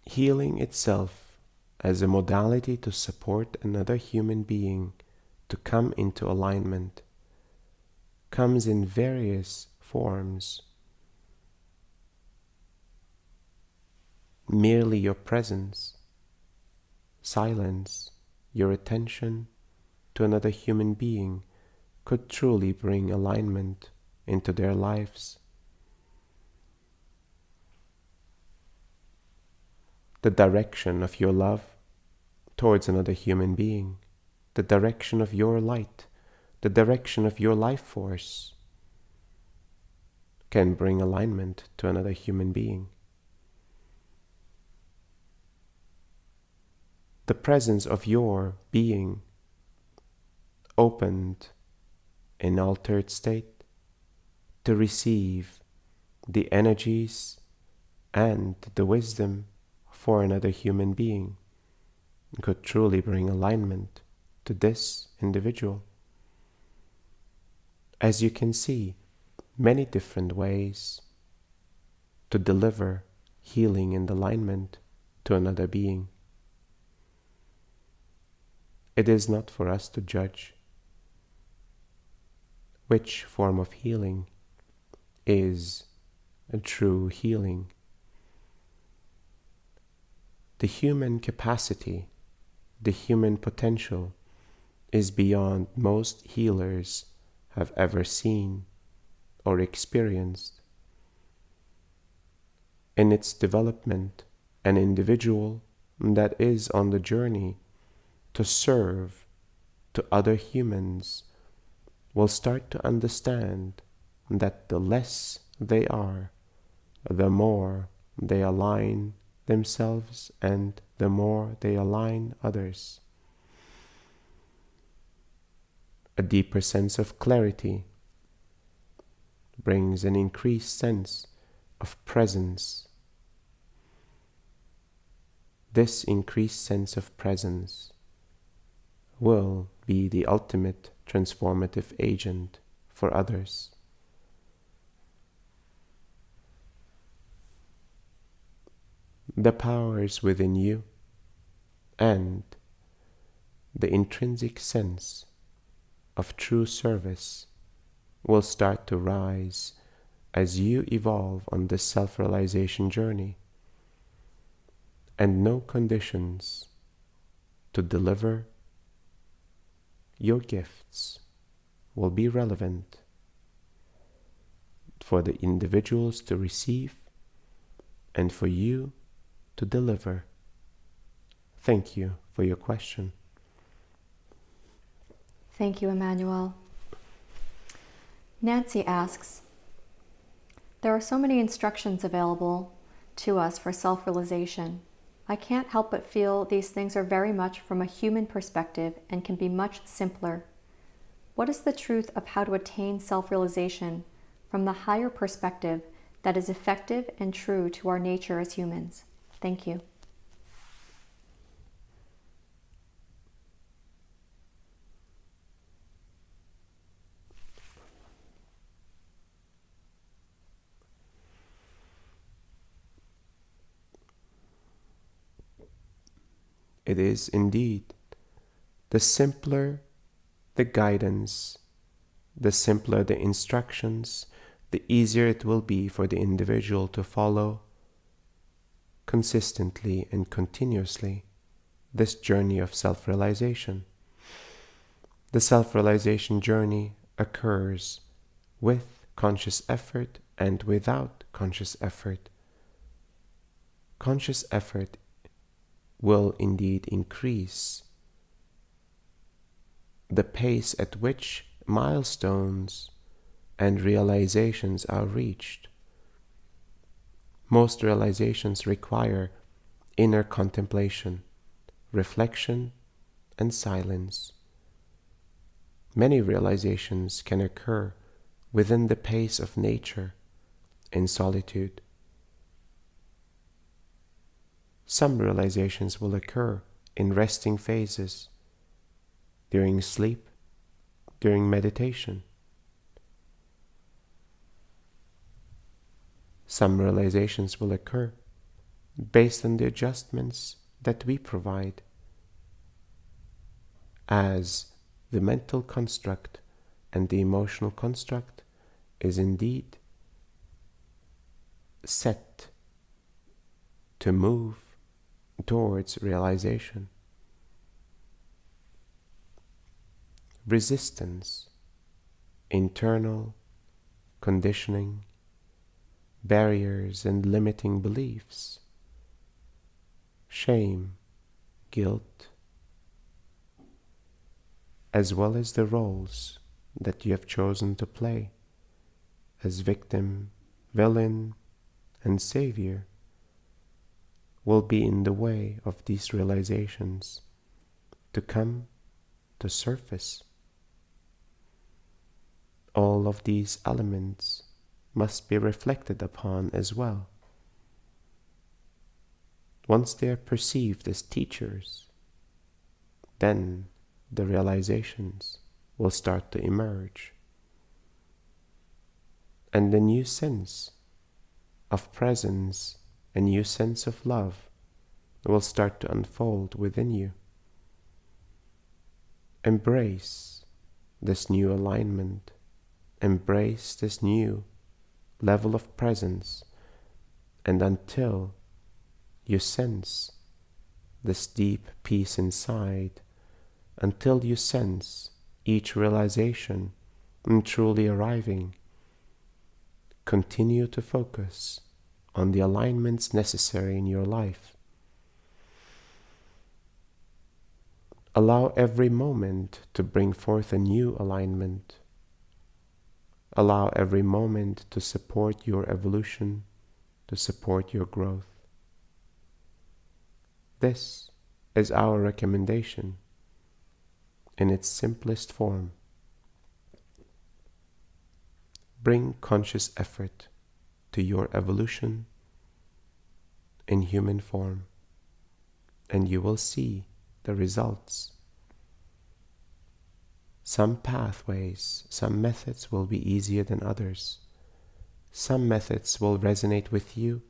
Healing itself as a modality to support another human being to come into alignment comes in various forms. Merely your presence, silence, your attention to another human being could truly bring alignment into their lives. The direction of your love towards another human being, the direction of your light, the direction of your life force can bring alignment to another human being. The presence of your being opened in altered state to receive the energies and the wisdom for another human being could truly bring alignment to this individual. As you can see, many different ways to deliver healing and alignment to another being. It is not for us to judge which form of healing is a true healing. The human capacity, the human potential is beyond most healers have ever seen or experienced. In its development, an individual that is on the journey to serve to other humans will start to understand that the less they are, the more they align themselves and the more they align others. A deeper sense of clarity brings an increased sense of presence. This increased sense of presence will be the ultimate transformative agent for others. The powers within you and the intrinsic sense of true service will start to rise as you evolve on this self-realization journey, and no conditions to deliver your gifts will be relevant for the individuals to receive and for you to deliver. Thank you for your question. Thank you, Emmanuel. Nancy asks, there are so many instructions available to us for self-realization. I can't help but feel these things are very much from a human perspective and can be much simpler. What is the truth of how to attain self-realization from the higher perspective that is effective and true to our nature as humans? Thank you. it is indeed. The simpler the guidance, the simpler the instructions, the easier it will be for the individual to follow consistently and continuously this journey of self-realization. The self-realization journey occurs with conscious effort and without conscious effort. Conscious effort will indeed increase the pace at which milestones and realizations are reached. Most realizations require inner contemplation, reflection, and silence. Many realizations can occur within the pace of nature, in solitude. Some realizations will occur in resting phases, during sleep, during meditation. Some realizations will occur based on the adjustments that we provide, as the mental construct and the emotional construct is indeed set to move towards realization. Resistance, internal conditioning, barriers and limiting beliefs, shame, guilt, as well as the roles that you have chosen to play as victim, villain, and savior, will be in the way of these realizations to come to surface. All of these elements must be reflected upon as well. Once they are perceived as teachers, then the realizations will start to emerge. And the new sense of presence, a new sense of love will start to unfold within you. Embrace this new alignment. Embrace this new level of presence, and until you sense this deep peace inside, until you sense each realization truly arriving, continue to focus on the alignments necessary in your life. Allow every moment to bring forth a new alignment. Allow every moment to support your evolution, to support your growth. This is our recommendation in its simplest form. Bring conscious effort to your evolution in human form, and you will see the results. Some pathways, some methods will be easier than others. Some methods will resonate with you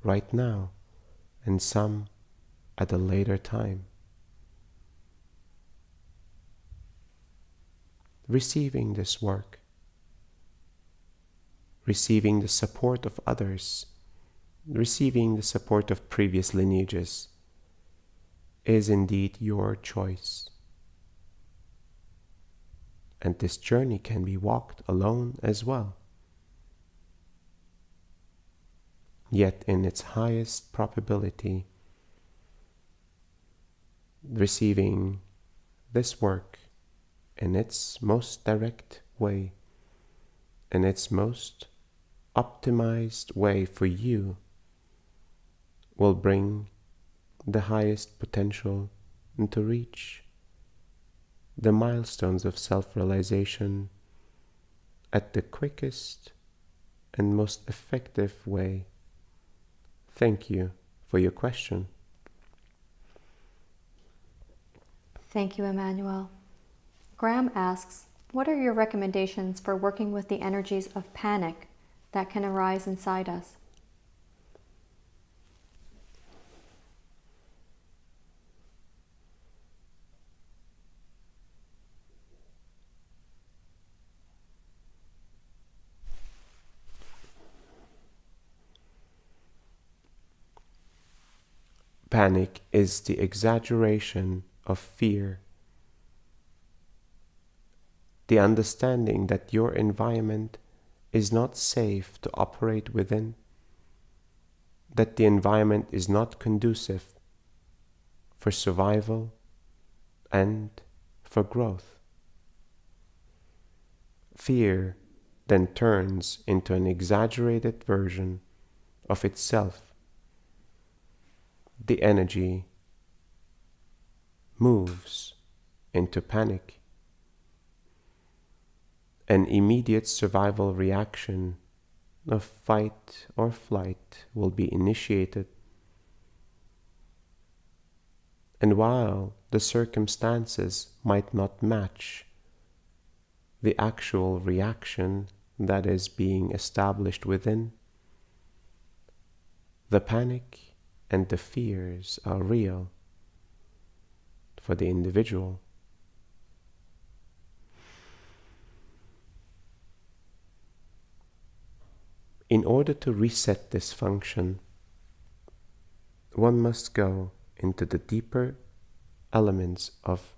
right now, and some at a later time. Receiving this work, receiving the support of others, receiving the support of previous lineages, is indeed your choice. And this journey can be walked alone as well. Yet in its highest probability, receiving this work in its most direct way, in its most optimized way for you, will bring the highest potential to reach the milestones of self-realization at the quickest and most effective way. Thank you for your question. Thank you, Emmanuel. Graham asks, what are your recommendations for working with the energies of panic that can arise inside us? Panic is the exaggeration of fear, the understanding that your environment is not safe to operate within, that the environment is not conducive for survival and for growth. Fear then turns into an exaggerated version of itself. The energy moves into panic. An immediate survival reaction of fight or flight will be initiated. And while the circumstances might not match the actual reaction that is being established within, the panic and the fears are real for the individual. In order to reset this function, one must go into the deeper elements of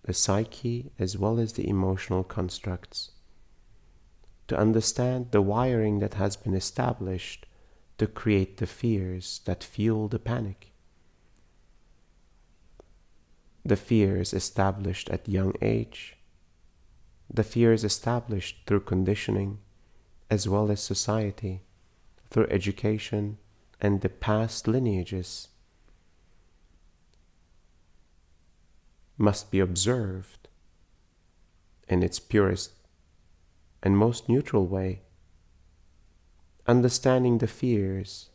the psyche as well as the emotional constructs to understand the wiring that has been established to create the fears that fuel the panic. The fears established at young age, the fears established through conditioning, as well as society, through education and the past lineages, must be observed in its purest and most neutral way. Understanding the fears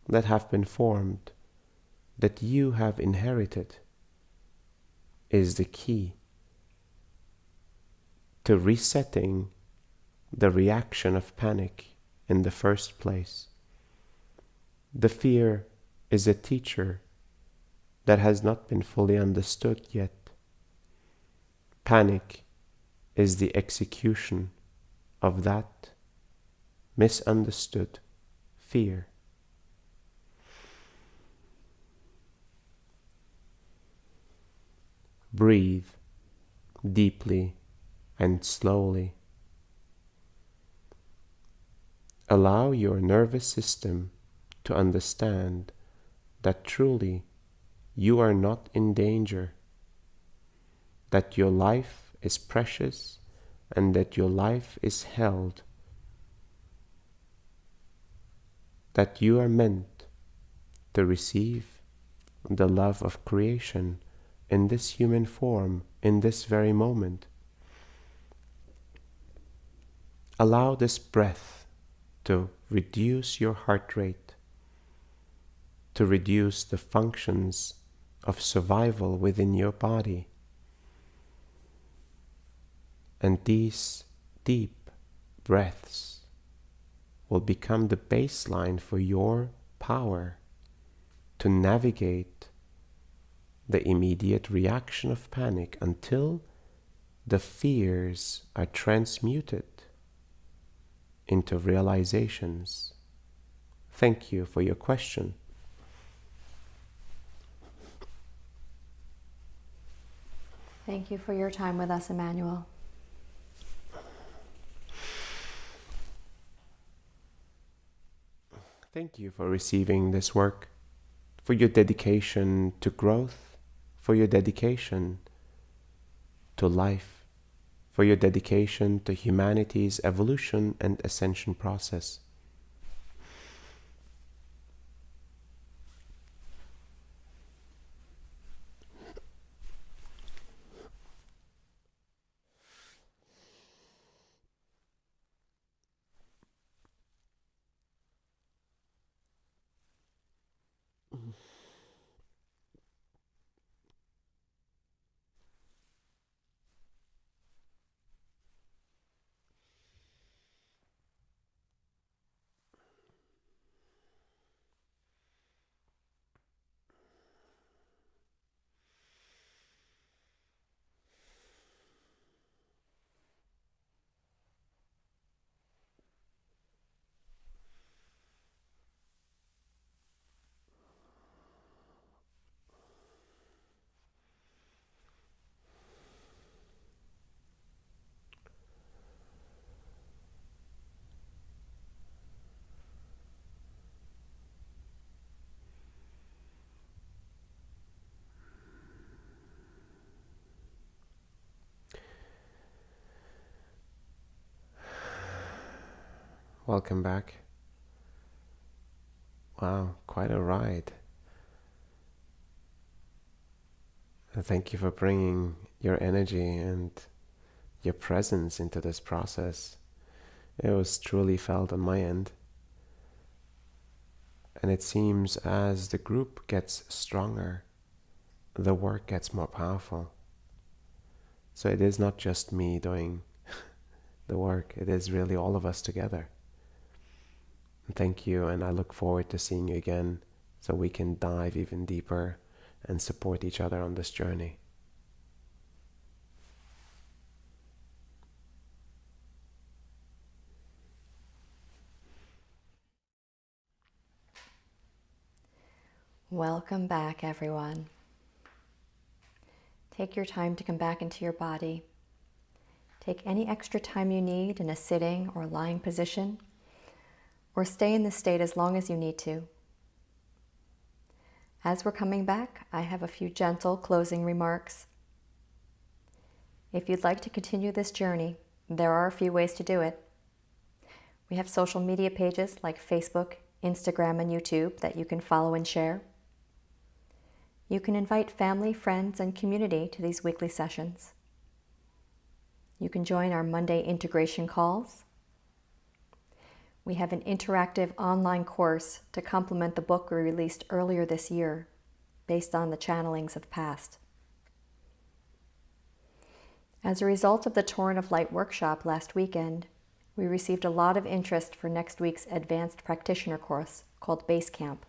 that have been formed, that you have inherited, is the key to resetting the reaction of panic in the first place. The fear is a teacher that has not been fully understood yet. Panic is the execution of that misunderstood fear. Breathe deeply and slowly. Allow your nervous system to understand that truly you are not in danger, that your life is precious and that your life is held, that you are meant to receive the love of creation in this human form, in this very moment. Allow this breath to reduce your heart rate, to reduce the functions of survival within your body. And these deep breaths will become the baseline for your power to navigate the immediate reaction of panic until the fears are transmuted into realizations. Thank you for your question. Thank you for your time with us, Emmanuel. Thank you for receiving this work, for your dedication to growth, for your dedication to life, for your dedication to humanity's evolution and ascension process. Welcome back. Wow, quite a ride. And thank you for bringing your energy and your presence into this process. It was truly felt on my end. And it seems as the group gets stronger, the work gets more powerful. So it is not just me doing the work, it is really all of us together. And thank you, and I look forward to seeing you again so we can dive even deeper and support each other on this journey. Welcome back, everyone. Take your time to come back into your body. Take any extra time you need in a sitting or lying position, or stay in this state as long as you need to. As we're coming back, I have a few gentle closing remarks. If you'd like to continue this journey, there are a few ways to do it. We have social media pages like Facebook, Instagram, and YouTube that you can follow and share. You can invite family, friends, and community to these weekly sessions. You can join our Monday integration calls. We have an interactive online course to complement the book we released earlier this year, based on the channelings of past. As a result of the Torrent of Light workshop last weekend, we received a lot of interest for next week's advanced practitioner course called Base Camp.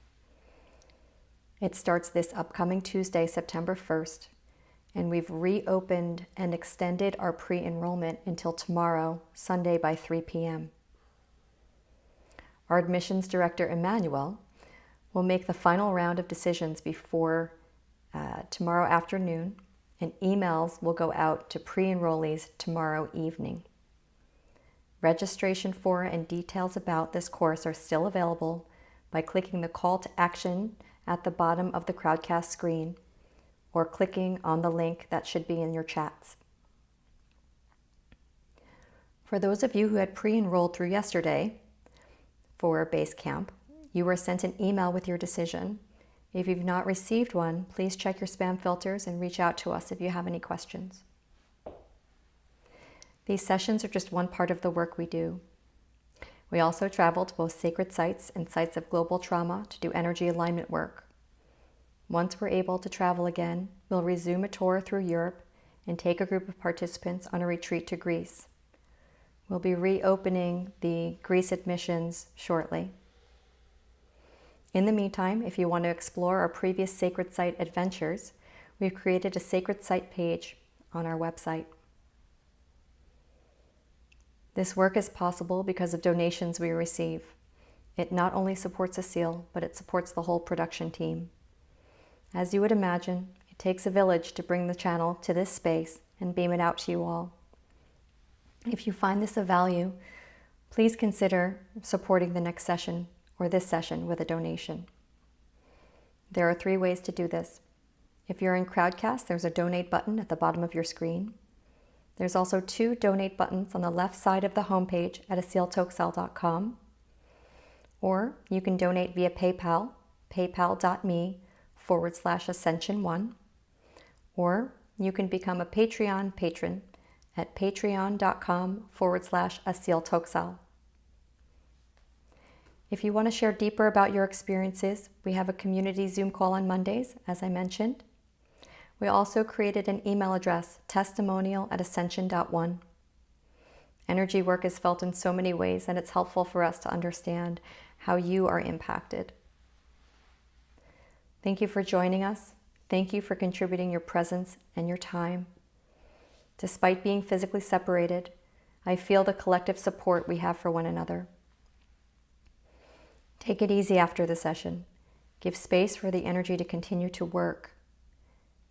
It starts this upcoming Tuesday, September 1st, and we've reopened and extended our pre-enrollment until tomorrow, Sunday by 3 p.m. Our admissions director, Emmanuel, will make the final round of decisions before tomorrow afternoon, and emails will go out to pre-enrollees tomorrow evening. Registration for and details about this course are still available by clicking the call to action at the bottom of the Crowdcast screen or clicking on the link that should be in your chats. For those of you who had pre-enrolled through yesterday for Base Camp, you were sent an email with your decision. If you've not received one, please check your spam filters and reach out to us if you have any questions. These sessions are just one part of the work we do. We also travel to both sacred sites and sites of global trauma to do energy alignment work. Once we're able to travel again, we'll resume a tour through Europe and take a group of participants on a retreat to Greece. We'll be reopening the Greece admissions shortly. In the meantime, if you want to explore our previous sacred site adventures, we've created a sacred site page on our website. This work is possible because of donations we receive. It not only supports Asil, but it supports the whole production team. As you would imagine, it takes a village to bring the channel to this space and beam it out to you all. If you find this of value, please consider supporting the next session or this session with a donation. There are 3 ways to do this. If you're in Crowdcast, there's a donate button at the bottom of your screen. There's also 2 donate buttons on the left side of the homepage at asiltoksal.com. Or you can donate via PayPal, paypal.me/ascension1. Or you can become a Patreon patron at patreon.com/asiltoksal. If you want to share deeper about your experiences, we have a community Zoom call on Mondays, as I mentioned. We also created an email address, testimonial@ascension.one. Energy work is felt in so many ways, and it's helpful for us to understand how you are impacted. Thank you for joining us. Thank you for contributing your presence and your time. Despite being physically separated, I feel the collective support we have for one another. Take it easy after the session. Give space for the energy to continue to work.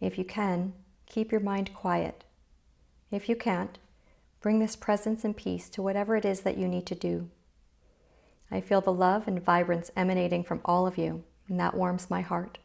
If you can, keep your mind quiet. If you can't, bring this presence and peace to whatever it is that you need to do. I feel the love and vibrance emanating from all of you, and that warms my heart.